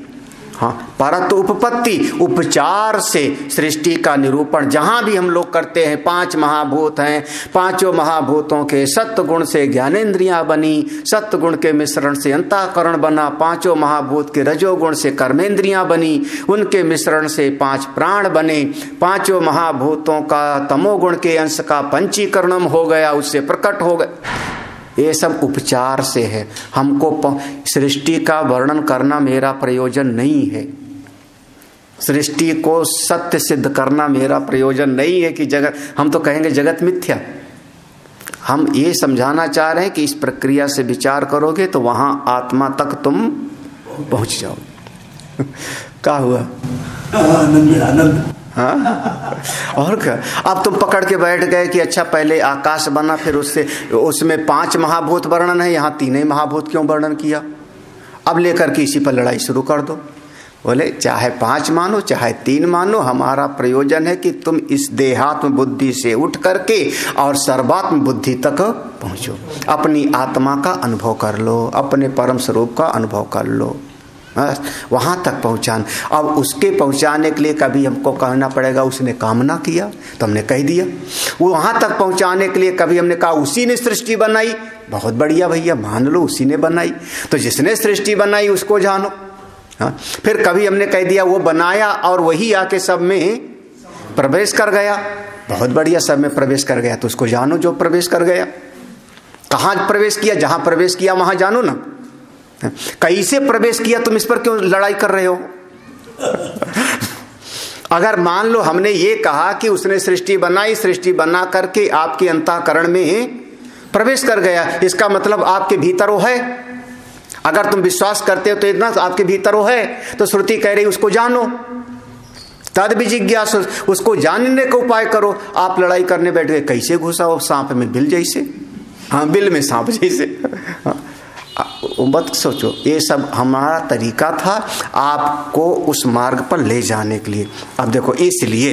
हाँ, परत उपपत्ति, उपचार से सृष्टि का निरूपण जहां भी हम लोग करते हैं। 5 महाभूत हैं, 5 महाभूतों के सत्गुण से ज्ञानेंद्रियां बनी, सत्गुण के मिश्रण से अंतःकरण बना, 5 महाभूत के रजोगुण से कर्मेंद्रियां बनी, उनके मिश्रण से 5 प्राण बने, 5 महाभूतों का तमोगुण के अंश का पंचीकरणम हो गया, उससे प्रकट हो गया। ये सब उपचार से है। हमको सृष्टि का वर्णन करना मेरा प्रयोजन नहीं है। सृष्टि को सत्य सिद्ध करना मेरा प्रयोजन नहीं है कि जगत, हम तो कहेंगे जगत मिथ्या। हम ये समझाना चाह रहे हैं कि इस प्रक्रिया से विचार करोगे तो वहां आत्मा तक तुम पहुंच जाओगे। क्या हुआ? आनंद। हाँ, और क्या? अब तुम पकड़ के बैठ गए कि अच्छा पहले आकाश बना, फिर उसमें 5 महाभूत वर्णन है, यहाँ 3 महाभूत क्यों वर्णन किया? अब लेकर के इसी पर लड़ाई शुरू कर दो। बोले चाहे 5 मानो चाहे 3 मानो, हमारा प्रयोजन है कि तुम इस देहात्म बुद्धि से उठ करके और सर्वात्म बुद्धि तक पहुंचो, अपनी आत्मा का अनुभव कर लो, अपने परम स्वरूप का अनुभव कर लो। वहां तक पहुंचाना। अब उसके पहुंचाने के लिए कभी हमको कहना पड़ेगा उसने कामना किया तो हमने कह दिया। वो वहां तक पहुंचाने के लिए कभी हमने कहा उसी ने सृष्टि बनाई, बहुत बढ़िया भैया मान लो उसी ने बनाई, तो जिसने सृष्टि बनाई उसको जानो। हाँ, फिर कभी हमने कह दिया वो बनाया और वही आके सब में प्रवेश कर गया, बहुत बढ़िया, सब में प्रवेश कर गया तो उसको जानो जो प्रवेश कर गया। कहाँ प्रवेश किया? जहां प्रवेश किया वहां जानो ना। कैसे प्रवेश किया तुम इस पर क्यों लड़ाई कर रहे हो? अगर मान लो हमने ये कहा कि उसने सृष्टि बनाई, सृष्टि बना करके आपके अंतःकरण में प्रवेश कर गया, इसका मतलब आपके भीतर वो है। अगर तुम विश्वास करते हो तो इतना आपके भीतर वो है, तो श्रुति कह रही उसको जानो, तद विजिज्ञासु, उसको जानने का उपाय करो। आप लड़ाई करने बैठ गए, कैसे घुसा हो सांप में बिल जैसे। हाँ, बिल में सांप जैसे। मत सोचो, ये सब हमारा तरीका था आपको उस मार्ग पर ले जाने के लिए। अब देखो, इसलिए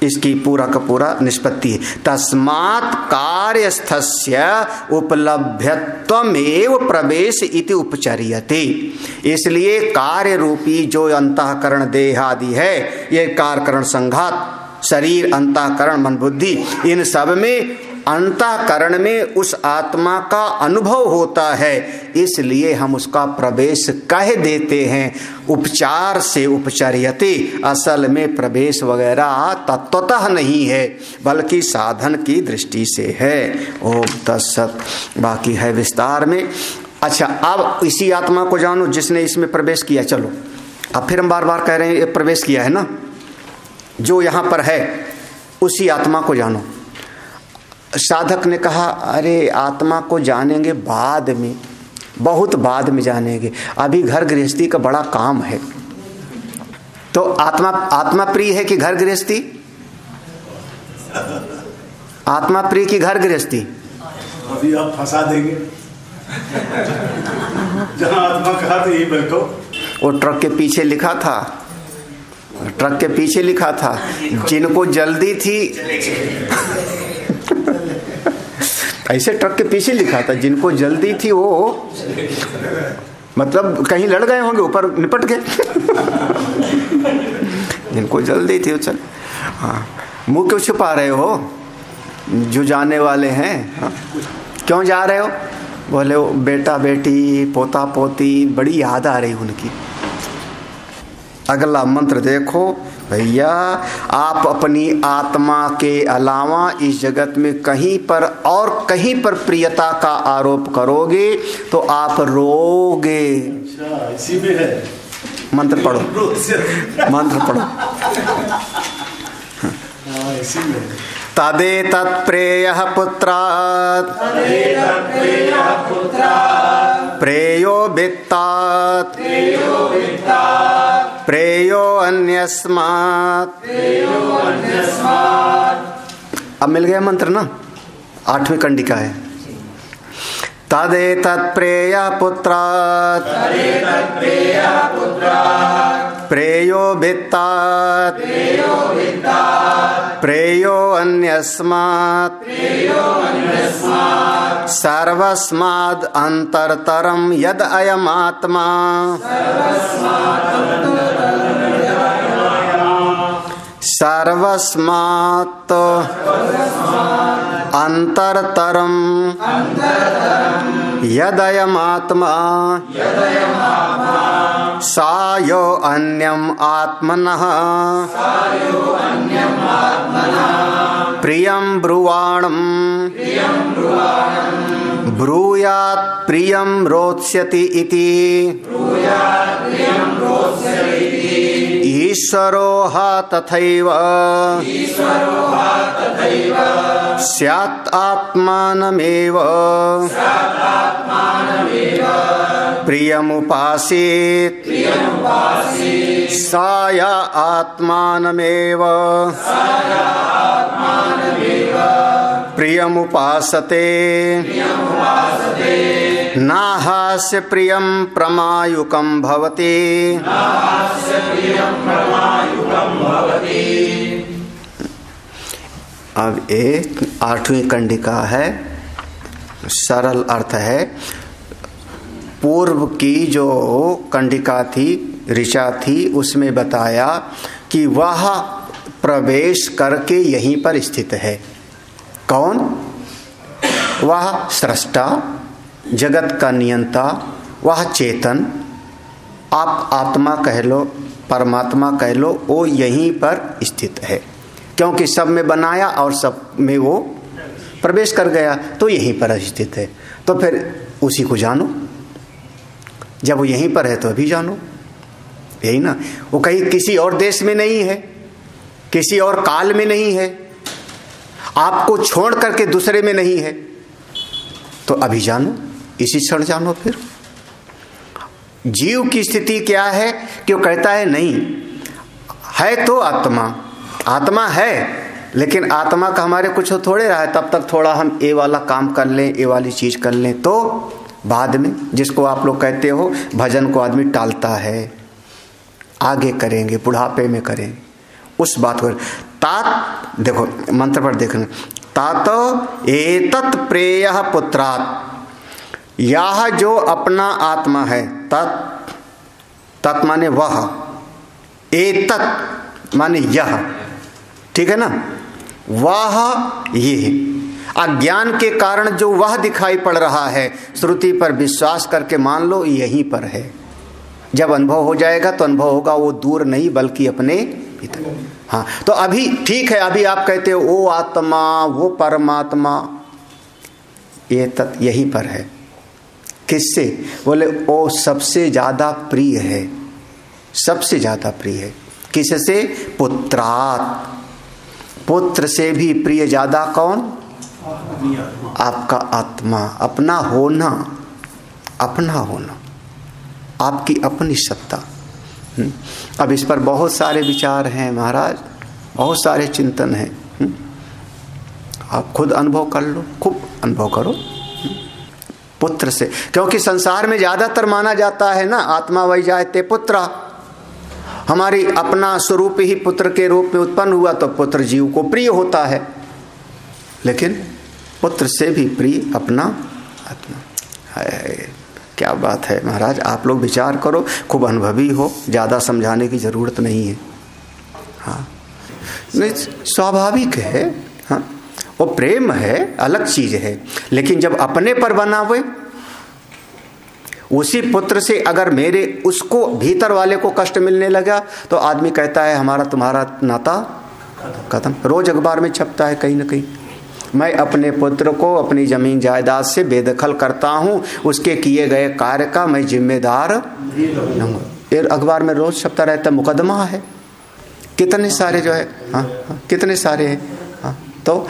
इसकी पूरा का पूरा निष्पत्ति है। तस्मात् कार्यस्थस्य उपलभ्यत्वमेव प्रवेश इति उपचर्यते। इसलिए कार्य रूपी जो अंतःकरण देह आदि है, ये कार्यकरण संघात, शरीर, अंतःकरण, मन, बुद्धि, इन सब में अंतःकरण में उस आत्मा का अनुभव होता है, इसलिए हम उसका प्रवेश कह देते हैं। उपचार से उपचर्यते, असल में प्रवेश वगैरह तत्वतः नहीं है, बल्कि साधन की दृष्टि से है। ओम तत्सत। बाकी है विस्तार में। अच्छा, अब इसी आत्मा को जानो जिसने इसमें प्रवेश किया। चलो, अब फिर हम बार बार कह रहे हैं ये प्रवेश किया है ना, जो यहाँ पर है उसी आत्मा को जानो। साधक ने कहा अरे आत्मा को जानेंगे बाद में, बहुत बाद में जानेंगे, अभी घर गृहस्थी का बड़ा काम है। तो आत्मा प्रिय है कि घर गृहस्थी? आत्मा प्रिय की घर गृहस्थी? अभी आप फंसा देंगे। जहां आत्मा कहा तो यही बैठो। वो ट्रक के पीछे लिखा था, ट्रक के पीछे लिखा था, जिनको जल्दी थी ऐसे ट्रक के पीछे लिखा था, जिनको जल्दी थी वो मतलब कहीं लड़ गए होंगे, ऊपर निपट गए। जिनको जल्दी थी वो चल। हाँ, मुंह क्यों छुपा रहे हो? जो जाने वाले हैं। हाँ, क्यों जा रहे हो? बोले वो बेटा बेटी, पोता पोती, बड़ी याद आ रही उनकी। अगला मंत्र देखो भैया, आप अपनी आत्मा के अलावा इस जगत में कहीं पर और कहीं पर प्रियता का आरोप करोगे तो आप रोगे। अच्छा, इसी में है। मंत्र पढ़ो, मंत्र पढ़ो। इसी में तदेतत् प्रेयः पुत्रात् प्रेयो वित्तात् प्रेयो अन्यस्मात्। अब मिल गया मंत्र ना, 8वीं कंडिका है। तदेतत्प्रेयः पुत्रात् प्रेयो भित्तात् प्रेयो अन्यस्मात् सर्वस्माद् अंतरतरं यद अयमात्मा सर्वस्मात् अंतरतरं यदयमात्मा सायो अन्यम आत्मनः प्रियं ब्रुवाणम् ब्रूयात् प्रियं रोत्स्यति इति ईश्वरो हा तथैव स्यात् आत्मानमेव प्रियमुपासीत् साया आत्मानमेव प्रियमुपासते नाहास्य प्रियं प्रमायुकं भवति। अब एक 8वीं कंडिका है, सरल अर्थ है। पूर्व की जो कंडिका थी, ऋचा थी, उसमें बताया कि वह प्रवेश करके यहीं पर स्थित है। कौन? वह सृष्टा, जगत का नियंता, वह चेतन, आप आत्मा कह लो, परमात्मा कह लो, वो यहीं पर स्थित है। क्योंकि सब में बनाया और सब में वो प्रवेश कर गया, तो यहीं पर स्थित है। तो फिर उसी को जानो। जब वो यहीं पर है तो अभी जानो, यही ना। वो कहीं किसी और देश में नहीं है, किसी और काल में नहीं है, आपको छोड़ करके दूसरे में नहीं है, तो अभी जानो, इसी क्षण जानो। फिर जीव की स्थिति क्या है कि वो कहता है नहीं है तो आत्मा, आत्मा है, लेकिन आत्मा का हमारे कुछ थोड़े रहा है। तब तक थोड़ा हम ये वाला काम कर लें, ये वाली चीज कर लें, तो बाद में, जिसको आप लोग कहते हो भजन को आदमी टालता है, आगे करेंगे, बुढ़ापे में करेंगे, उस बात को। तात देखो मंत्र पर देखना, तात एतत् प्रेयः पुत्रात्, यह जो अपना आत्मा है, तत्, तत् माने वह, एतत् माने यह, ठीक है ना। वह ये अज्ञान के कारण जो वह दिखाई पड़ रहा है, श्रुति पर विश्वास करके मान लो यहीं पर है। जब अनुभव हो जाएगा तो अनुभव होगा वो दूर नहीं बल्कि अपने भीतर। हाँ, तो अभी ठीक है, अभी आप कहते हो वो आत्मा, वो परमात्मा, ये तत् यहीं पर है। किससे? बोले वो सबसे ज्यादा प्रिय है, सबसे ज्यादा प्रिय है। किससे? पुत्रात्, पुत्र से भी प्रिय ज्यादा कौन? आपका आत्मा, अपना होना, अपना होना, आपकी अपनी सत्ता। अब इस पर बहुत सारे विचार हैं महाराज, बहुत सारे चिंतन हैं। आप खुद अनुभव कर लो, खूब अनुभव करो पुत्र से। क्योंकि संसार में ज्यादातर माना जाता है ना, आत्मा वही जायते पुत्र, हमारी अपना स्वरूप ही पुत्र के रूप में उत्पन्न हुआ तो पुत्र जीव को प्रिय होता है, लेकिन पुत्र से भी प्रिय अपना आत्मा है। क्या बात है महाराज, आप लोग विचार करो, खूब अनुभवी हो, ज्यादा समझाने की जरूरत नहीं है। हाँ, नहीं, स्वाभाविक है। हाँ, वो प्रेम है, अलग चीज है, लेकिन जब अपने पर बना हुए, उसी पुत्र से अगर मेरे उसको भीतर वाले को कष्ट मिलने लगा तो आदमी कहता है हमारा तुम्हारा नाता खत्म। रोज अखबार में छपता है कहीं ना कहीं, मैं अपने पुत्र को अपनी जमीन जायदाद से बेदखल करता हूं, उसके किए गए कार्य का मैं जिम्मेदार नहीं हूं। ये अखबार में रोज छपता रहता, मुकदमा है कितने सारे जो है। हाँ, कितने सारे हैं। हाँ, तो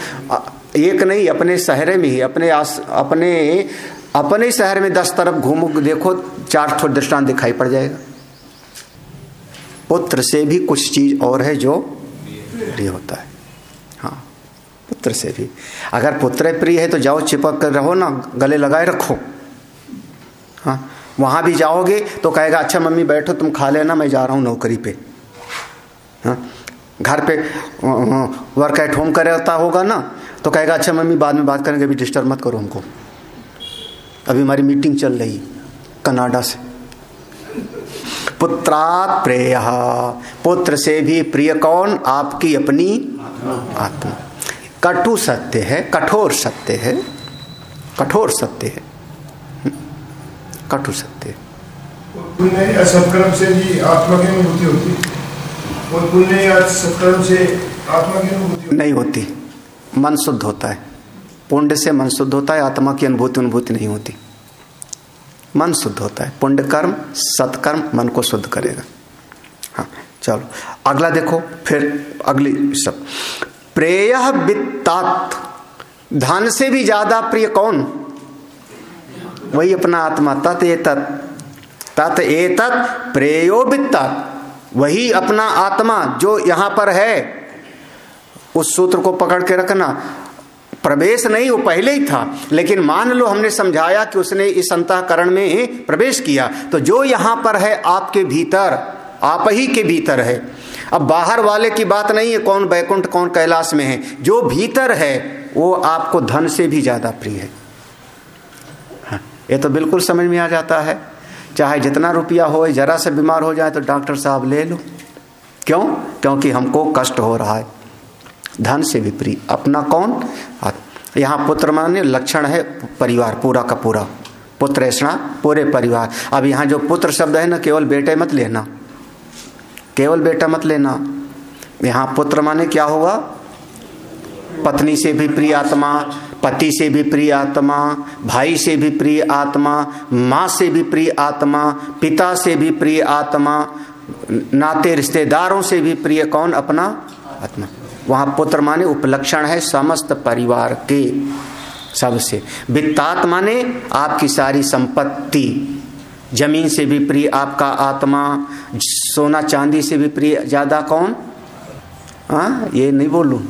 एक नहीं, अपने शहर में ही, अपने शहर में 10 तरफ घूमो, देखो 4 दृष्टांत दिखाई पड़ जाएगा। पुत्र से भी कुछ चीज और है जो प्रिय होता है। हाँ, पुत्र से भी। अगर पुत्र प्रिय है तो जाओ चिपक कर रहो ना, गले लगाए रखो। हाँ, वहाँ भी जाओगे तो कहेगा अच्छा मम्मी बैठो तुम खा लेना, मैं जा रहा हूँ नौकरी पे। हाँ, घर पे वर्क एट होम करता होगा ना तो कहेगा अच्छा मम्मी बाद में बात करेंगे, अभी डिस्टर्ब मत करो हमको, अभी हमारी मीटिंग चल रही कनाडा से। पुत्रात् प्रेयः, पुत्र से भी प्रिय कौन? आपकी अपनी आत्मा। कटु सत्य है, कठोर सत्य है, कठोर सत्य है, कटु सत्य। पुण्य या सत्कर्म से भी आत्मा की अनुभूति होती है, और पुण्य या सत्कर्म से आत्मा की अनुभूति नहीं होती। मन शुद्ध होता है, पुण्य से मन शुद्ध होता है, आत्मा की अनुभूति नहीं होती। मन शुद्ध होता है, पुण्य कर्म सत्कर्म मन को शुद्ध करेगा। हाँ चलो अगला देखो, फिर अगली सब। प्रेयः वित्तात्, धन से भी ज्यादा प्रिय कौन? वही अपना आत्मा। तत् एतत् प्रेयो वित्तात्, वही अपना आत्मा जो यहां पर है। उस सूत्र को पकड़ के रखना। प्रवेश नहीं, वो पहले ही था, लेकिन मान लो हमने समझाया कि उसने इस अंतःकरण में प्रवेश किया, तो जो यहां पर है आपके भीतर, आप ही के भीतर है। अब बाहर वाले की बात नहीं है, कौन बैकुंठ कौन कैलाश में है, जो भीतर है वो आपको धन से भी ज्यादा प्रिय है। हाँ, ये तो बिल्कुल समझ में आ जाता है। चाहे जितना रुपया हो, जरा से बीमार हो जाए तो डॉक्टर साहब ले लो। क्यों? क्योंकि हमको कष्ट हो रहा है। धन से भी प्रिय अपना कौन? यहाँ पुत्र माने लक्षण है परिवार, पूरा का पूरा पुत्र ऐसा पूरे परिवार। अब यहाँ जो पुत्र शब्द है ना, केवल बेटे मत लेना, केवल बेटा मत लेना। यहाँ पुत्र माने क्या होगा? पत्नी से भी प्रिय आत्मा, पति से भी प्रिय आत्मा, भाई से भी प्रिय आत्मा, माँ से भी प्रिय आत्मा, पिता से भी प्रिय आत्मा, नाते रिश्तेदारों से भी प्रिय कौन? अपना आत्मा। वहाँ पुत्र माने उपलक्षण है समस्त परिवार के, सबसे। वित्तात् माने आपकी सारी संपत्ति, जमीन से भी प्रिय आपका आत्मा, सोना चांदी से भी प्रिय ज्यादा कौन? हाँ, ये नहीं बोलूं।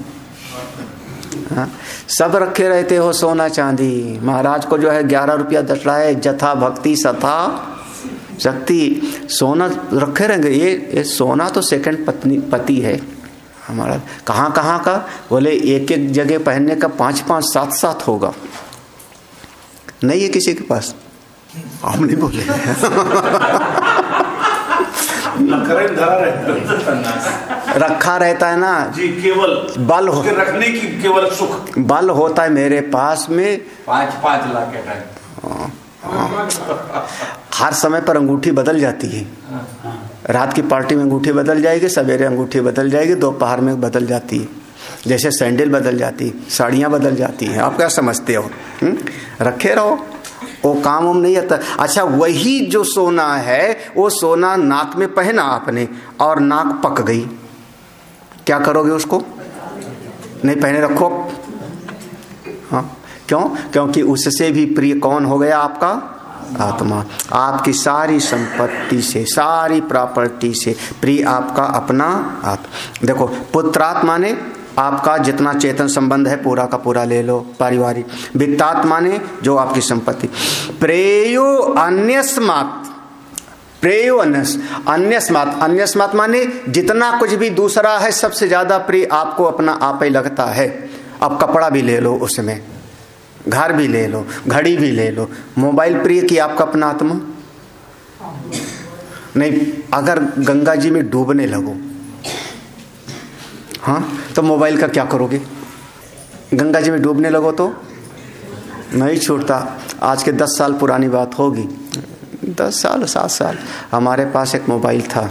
हाँ, सब रखे रहते हो सोना चांदी। महाराज को जो है 11 रुपया दक्षिणा है, जथा भक्ति सथा शक्ति। सोना रखे रहेंगे। ये सोना तो सेकंड पति है हमारा। कहाँ कहाँ का? बोले एक एक जगह पहनने का 5-5 7-7 होगा। नहीं है किसी के पास? हम नहीं बोले। रखा रहता है ना जी, केवल बल हो, रखने की केवल सुख बल होता है मेरे पास में। 5-5 लाख के टाइम हर समय पर अंगूठी बदल जाती है। रात की पार्टी में अंगूठी बदल जाएगी, सवेरे अंगूठी बदल जाएगी, दोपहर में बदल जाती है। जैसे सैंडल बदल जाती, साड़ियाँ बदल जाती हैं। आप क्या समझते हो? रखे रहो, वो काम उम नहीं आता। अच्छा, वही जो सोना है, वो सोना नाक में पहना आपने और नाक पक गई, क्या करोगे उसको? नहीं पहने रखो। हाँ, क्यों? क्योंकि उससे भी प्रिय कौन हो गया? आपका आत्मा। आपकी सारी संपत्ति से, सारी प्रॉपर्टी से प्रिय आपका अपना आत्मा। देखो, पुत्रात्मा ने आपका जितना चेतन संबंध है पूरा का पूरा ले लो, पारिवारिक। वित्तात्मा ने जो आपकी संपत्ति। प्रेयो अन्यस्मात्, प्रेयो अन्यस्मात्, अन्यस्मात् माने जितना कुछ भी दूसरा है सबसे ज्यादा प्रिय आपको अपना आप ही लगता है। अब कपड़ा भी ले लो, उसमें घर भी ले लो, घड़ी भी ले लो, मोबाइल प्रिय कि आपका अपना आत्मा? नहीं। अगर गंगा जी में डूबने लगो, हाँ, तो मोबाइल का क्या करोगे? गंगा जी में डूबने लगो तो नहीं छूटता। आज के 10 साल पुरानी बात होगी, 10 साल 7 साल। हमारे पास एक मोबाइल था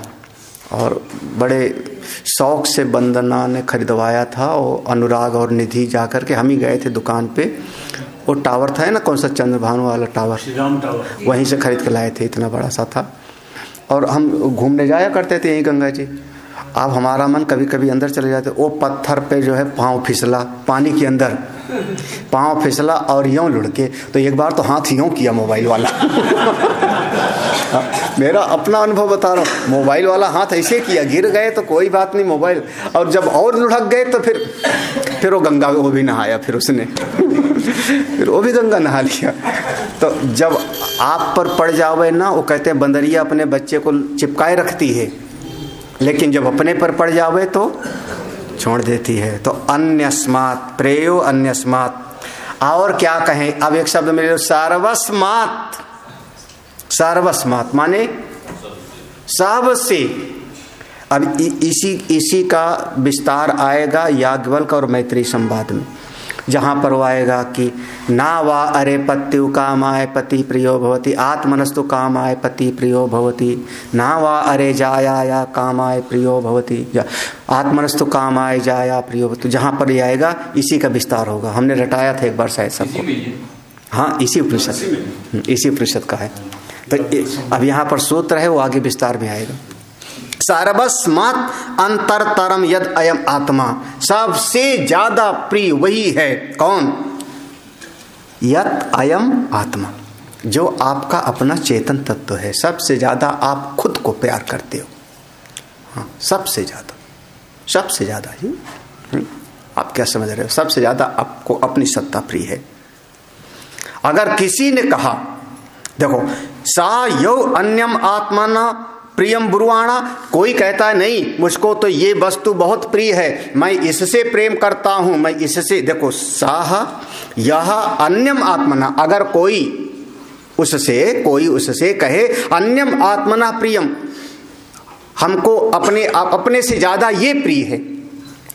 और बड़े शौक से वंदना ने खरीदवाया था। और अनुराग और निधि जाकर के हम ही गए थे दुकान पे। वो टावर था ना, कौन सा, चंद्रभानु वाला टावर, वहीं से खरीद के लाए थे। इतना बड़ा सा था और हम घूमने जाया करते थे यहीं गंगा जी। अब हमारा मन कभी कभी अंदर चले जाते, वो पत्थर पे जो है पाँव फिसला, पानी के अंदर पाँव फिसला और यूं लुढ़के, तो एक बार तो हाथ यूं किया मोबाइल वाला। मेरा अपना अनुभव बता रहा हूँ। मोबाइल वाला हाथ ऐसे किया, गिर गए तो कोई बात नहीं मोबाइल, और जब और लुढ़क गए तो फिर वो गंगा, वो भी नहाया फिर उसने फिर वो भी गंगा नहा लिया। तो जब आप पर पड़ जावे ना, वो कहते हैं बंदरिया अपने बच्चे को चिपकाए रखती है, लेकिन जब अपने पर पड़ जावे तो छोड़ देती है। तो अन्यस्मात् प्रेयो अन्यस्मात्। और क्या कहें, अब एक शब्द मिले, सर्वस्मात्। सर्वस्मात् माने सबसे। अब इसी का विस्तार आएगा याज्ञवल्क्य और मैत्रेयी संवाद में, जहाँ पर वो आएगा कि ना वा अरे पत्यु कामाय पति प्रियो भवति आत्मनस्तु कामाय पति प्रियो भवति ना वा अरे जाया कामाय प्रियो भवति आत्मनस्तु कामाय जाया प्रियो भवति। जहाँ पर ये आएगा इसी का विस्तार होगा। हमने रटाया था एक बार शायद सबको। हाँ, इसी उपनिषद का है। तो अब यहाँ पर सूत्र है, वो आगे विस्तार में आएगा। सर्वस्मात् अंतरतरम यद अयम आत्मा। सबसे ज्यादा प्रिय वही है। कौन? यद अयम आत्मा, जो आपका अपना चेतन तत्व है। सबसे ज्यादा आप खुद को प्यार करते हो। हाँ, सबसे ज्यादा ही। आप क्या समझ रहे हो? सबसे ज्यादा आपको अपनी सत्ता प्रिय है। अगर किसी ने कहा, देखो, सा यो अन्यम आत्मना प्रियम ब्रुवाणा, कोई कहता है नहीं मुझको तो ये वस्तु बहुत प्रिय है, मैं इससे प्रेम करता हूं, मैं इससे, देखो, साह यह अन्यम आत्मना, अगर कोई उससे कहे अन्यम आत्मना प्रियम, हमको अपने से ज्यादा ये प्रिय है,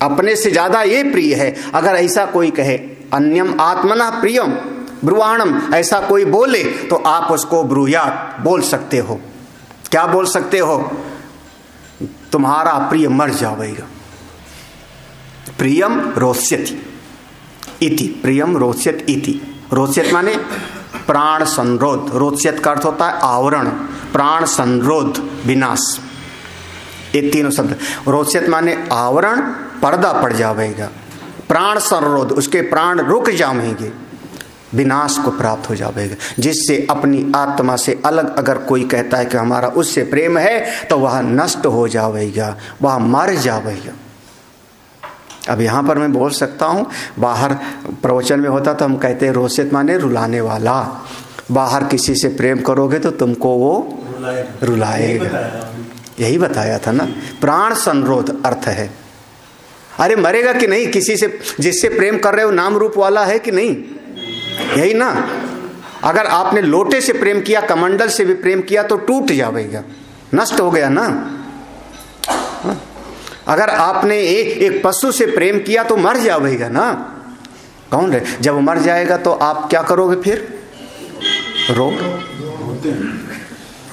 अपने से ज्यादा ये प्रिय है, अगर ऐसा कोई कहे अन्यम आत्मना प्रियम ब्रुवाणम, ऐसा कोई बोले तो आप उसको ब्रूयात बोल सकते हो। क्या बोल सकते हो? तुम्हारा प्रिय मर जाएगा। प्रियम रोष्यति इति, प्रियम रोष्यत इति। रोष्यत माने प्राण संरोध। रोष्यत का अर्थ होता है आवरण, प्राण संरोध, विनाश। ये तीनों शब्द। रोष्यत माने आवरण, पर्दा पड़ जाएगा। प्राण संरोध, उसके प्राण रुक जाएंगे, विनाश को प्राप्त हो जाएगा। जिससे अपनी आत्मा से अलग अगर कोई कहता है कि हमारा उससे प्रेम है, तो वह नष्ट हो जाएगा, वह मर जाएगा। अब यहाँ पर मैं बोल सकता हूँ, बाहर प्रवचन में होता तो हम कहते हैं रोष्यत माने रुलाने वाला। बाहर किसी से प्रेम करोगे तो तुमको वो रुलाएगा। यही बताया था ना, प्राण संरोध अर्थ है। अरे मरेगा कि नहीं? किसी से जिससे प्रेम कर रहे हो नाम रूप वाला है कि नहीं? यही ना। अगर आपने लोटे से प्रेम किया, कमंडल से भी प्रेम किया तो टूट जाएगा, नष्ट हो गया ना। अगर आपने एक पशु से प्रेम किया तो मर जाएगा ना। कौन रहे? जब मर जाएगा तो आप क्या करोगे फिर? रो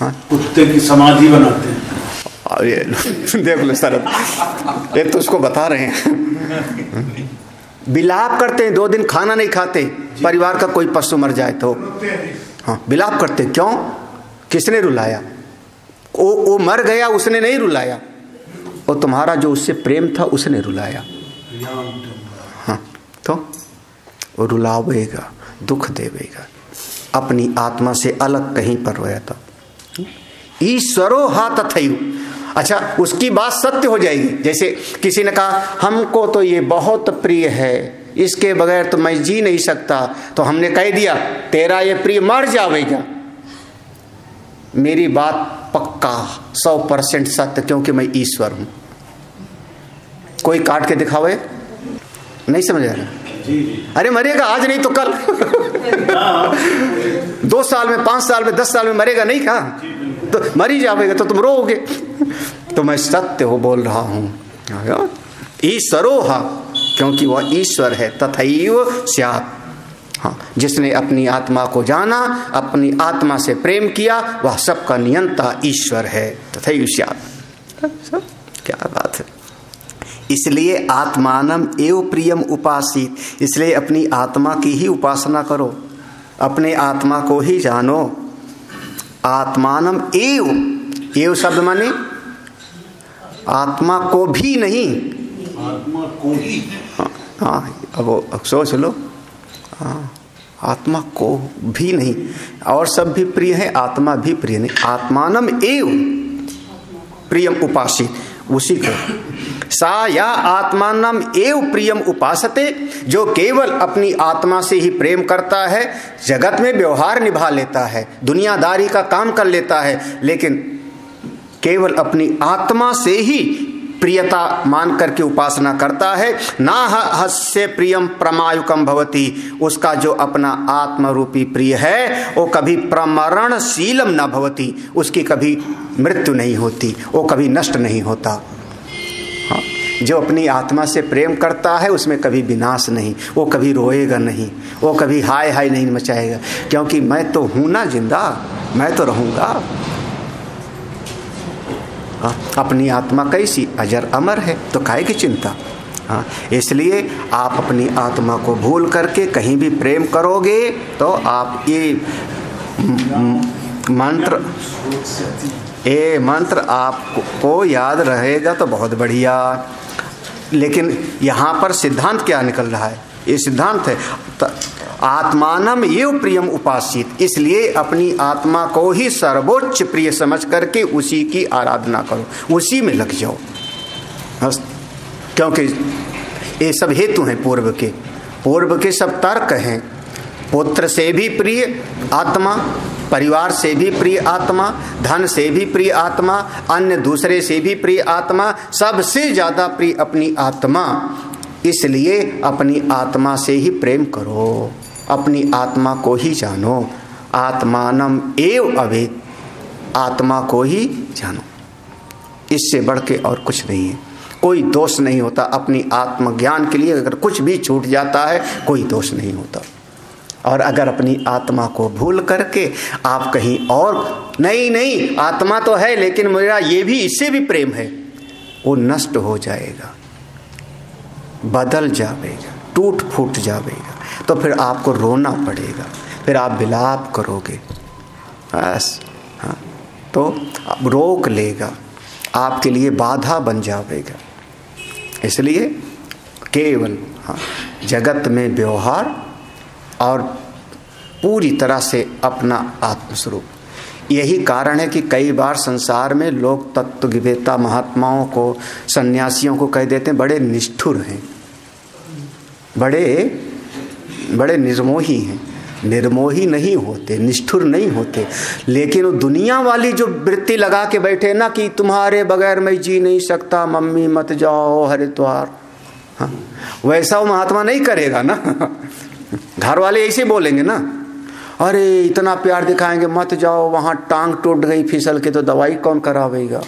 कुत्ते की समाधि बनाते हैं। देख लो सर, ये तो उसको बता रहे हैं। विलाप करते हैं, 2 दिन खाना नहीं खाते, परिवार का कोई पशु मर जाए तो। हाँ, विलाप करते। क्यों? किसने रुलाया? वो मर गया, उसने नहीं रुलाया। वो तुम्हारा जो उससे प्रेम था उसने रुलाया। हाँ, तो वो रुलावेगा, दुख देवेगा, अपनी आत्मा से अलग कहीं पर रोया था। ईश्वरो हा तथैव। अच्छा, उसकी बात सत्य हो जाएगी। जैसे किसी ने कहा हमको तो ये बहुत प्रिय है, इसके बगैर तो मैं जी नहीं सकता, तो हमने कह दिया तेरा ये प्रिय मर जाएगा। मेरी बात पक्का 100% सत्य, क्योंकि मैं ईश्वर हूं। कोई काट के दिखावे? नहीं समझ आ रहा? अरे मरेगा आज नहीं तो कल। 2 साल में, 5 साल में, 10 साल में मरेगा नहीं का? तो मर ही जाएगा, तो तुम रोओगे। तो मैं सत्य हो बोल रहा हूं। ईश्वरो हा, क्योंकि वह ईश्वर है। तथैव स्यात्। हाँ, जिसने अपनी आत्मा को जाना, अपनी आत्मा से प्रेम किया, वह सबका नियंता ईश्वर है। तथैव स्यात्। क्या बात है। इसलिए आत्मानम एव प्रियम उपासित। इसलिए अपनी आत्मा की ही उपासना करो, अपने आत्मा को ही जानो। आत्मानम एव शब्द माने आत्मा को भी नहीं, आत्मा को ही। हाँ, अब सोच लो। हाँ, आत्मा को भी नहीं, और सब भी प्रिय है, आत्मा भी प्रिय नहीं। आत्मानम एव प्रियम उपासित, उसी को सा या आत्मानम एव प्रियम उपासते, जो केवल अपनी आत्मा से ही प्रेम करता है, जगत में व्यवहार निभा लेता है, दुनियादारी का काम कर लेता है, लेकिन केवल अपनी आत्मा से ही प्रियता मान करके उपासना करता है। ना हस्य प्रियम प्रमायुकम भवति, उसका जो अपना आत्म रूपी प्रिय है वो कभी प्रमरणशीलम न भवति, उसकी कभी मृत्यु नहीं होती, वो कभी नष्ट नहीं होता। हाँ, जो अपनी आत्मा से प्रेम करता है उसमें कभी विनाश नहीं, वो कभी रोएगा नहीं, वो कभी हाय हाय नहीं मचाएगा, क्योंकि मैं तो हूं ना जिंदा, मैं तो रहूंगा। अपनी आत्मा कैसी अजर अमर है, तो काहे की चिंता। हाँ, इसलिए आप अपनी आत्मा को भूल करके कहीं भी प्रेम करोगे तो आप ये मंत्र आपको याद रहेगा तो बहुत बढ़िया। लेकिन यहाँ पर सिद्धांत क्या निकल रहा है? ये सिद्धांत है आत्मानम एव प्रियम उपासित, इसलिए अपनी आत्मा को ही सर्वोच्च प्रिय समझ करके उसी की आराधना करो, उसी में लग जाओ। क्योंकि ये सब हेतु हैं पूर्व के सब तर्क हैं। पुत्र से भी प्रिय आत्मा, परिवार से भी प्रिय आत्मा, धन से भी प्रिय आत्मा, अन्य दूसरे से भी प्रिय आत्मा, सबसे ज्यादा प्रिय अपनी आत्मा। इसलिए अपनी आत्मा से ही प्रेम करो, अपनी आत्मा को ही जानो। आत्मानम एव अवेद, आत्मा को ही जानो, इससे बढ़ के और कुछ नहीं है। कोई दोष नहीं होता अपनी आत्मज्ञान के लिए, अगर कुछ भी छूट जाता है कोई दोष नहीं होता। और अगर अपनी आत्मा को भूल करके आप कहीं और नहीं आत्मा तो है लेकिन मेरा ये भी, इससे भी प्रेम है, वो नष्ट हो जाएगा, बदल जाएगा, टूट फूट जाएगा, तो फिर आपको रोना पड़ेगा, फिर आप विलाप करोगे बस। हाँ, तो रोक लेगा, आपके लिए बाधा बन जाएगा। इसलिए केवल जगत में व्यवहार और पूरी तरह से अपना आत्मस्वरूप, यही कारण है कि कई बार संसार में लोग तत्ववेत्ता महात्माओं को, सन्यासियों को कह देते हैं बड़े निष्ठुर हैं, बड़े निर्मोही हैं। निर्मोही नहीं होते, निष्ठुर नहीं होते, लेकिन वो दुनिया वाली जो वृत्ति लगा के बैठे ना कि तुम्हारे बगैर मैं जी नहीं सकता, मम्मी मत जाओ हरिद्वार, हाँ, वैसा वो महात्मा नहीं करेगा ना। घर वाले ऐसे बोलेंगे ना, अरे इतना प्यार दिखाएंगे, मत जाओ वहां, टांग टूट गई फिसल के तो दवाई कौन करावेगा,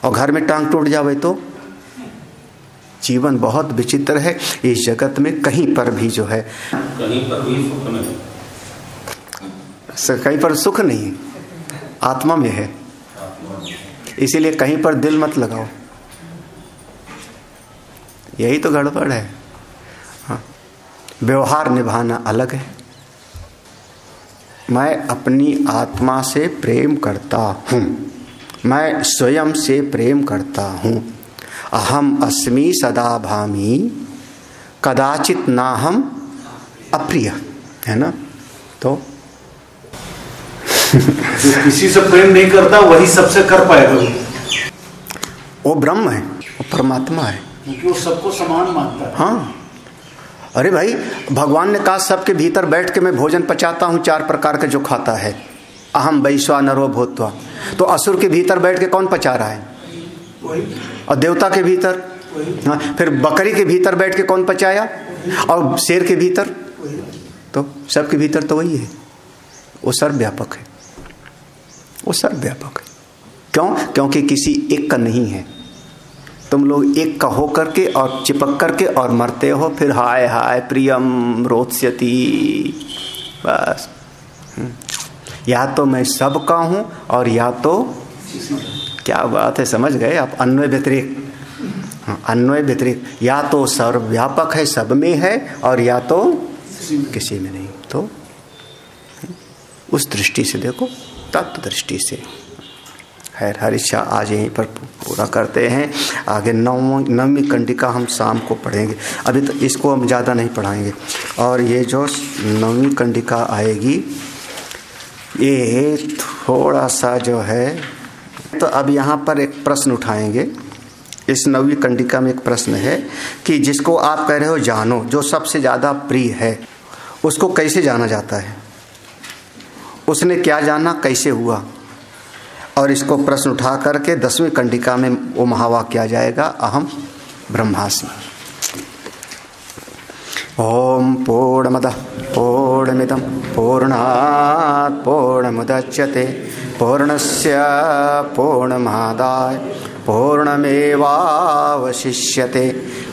और घर में टांग टूट जावे तो। जीवन बहुत विचित्र है इस जगत में, कहीं पर भी जो है, कहीं पर भी सुख नहीं, कहीं पर सुख नहीं, आत्मा में है। इसीलिए कहीं पर दिल मत लगाओ, यही तो गड़बड़ है। हाँ, व्यवहार निभाना अलग है। मैं अपनी आत्मा से प्रेम करता हूँ, मैं स्वयं से प्रेम करता हूँ। अहम अस्मि सदा भामी कदाचित ना हम अप्रिय, है ना। तो जो किसी से प्रेम नहीं करता वही सबसे कर पाएगा। वो ब्रह्म है, वो परमात्मा है, क्योंकि वो सबको समान मानता है। हाँ, अरे भाई भगवान ने कहा सबके भीतर बैठ के मैं भोजन पचाता हूँ 4 प्रकार का जो खाता है, अहम वैश्वानरो भूत्वा। तो असुर के भीतर बैठ के कौन पचा रहा है? और देवता के भीतर, हाँ, फिर बकरी के भीतर बैठ के कौन पचाया, और शेर के भीतर, तो सबके भीतर तो वही है। वो सर्वव्यापक है, वो सर्वव्यापक है। क्यों? क्योंकि किसी एक का नहीं है। तुम लोग एक का हो करके और चिपक करके और मरते हो, फिर हाय हाय प्रियम रोत्स्यति, बस। या तो मैं सबका हूं और या तो, क्या बात है, समझ गए आप? अन्वय व्यतिरेक, अन्वय व्यतिरेक, या तो सर्वव्यापक है, सब में है, और या तो किसी में नहीं। तो उस दृष्टि से देखो, तत्व दृष्टि से। खैर हर इच्छा आज यहीं पर पूरा करते हैं। आगे नवमीं कंडिका हम शाम को पढ़ेंगे, अभी तो इसको हम ज़्यादा नहीं पढ़ाएंगे। और ये जो नवमीं कंडिका आएगी ये थोड़ा सा जो है, तो अब यहाँ पर एक प्रश्न उठाएंगे। इस नवमीं कंडिका में एक प्रश्न है कि जिसको आप कह रहे हो जानो, जो सबसे ज़्यादा प्रिय है, उसको कैसे जाना जाता है, उसने क्या जाना, कैसे हुआ। और इसको प्रश्न उठा करके 10वीं कंडिका में वो महावाक्य आ जाएगा, अहम ब्रह्मास्मि। ओम पूर्णमदः पूर्णमिदं पूर्णात् पूर्णमुदच्यते पूर्णस्य पूर्णमादाय पूर्णमेवावशिष्यते।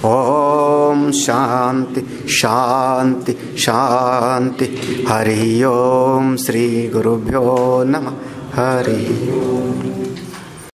ओम शांति शांति शांति। हरि ओम। श्री गुरुभ्यो नमः। हरि ओम।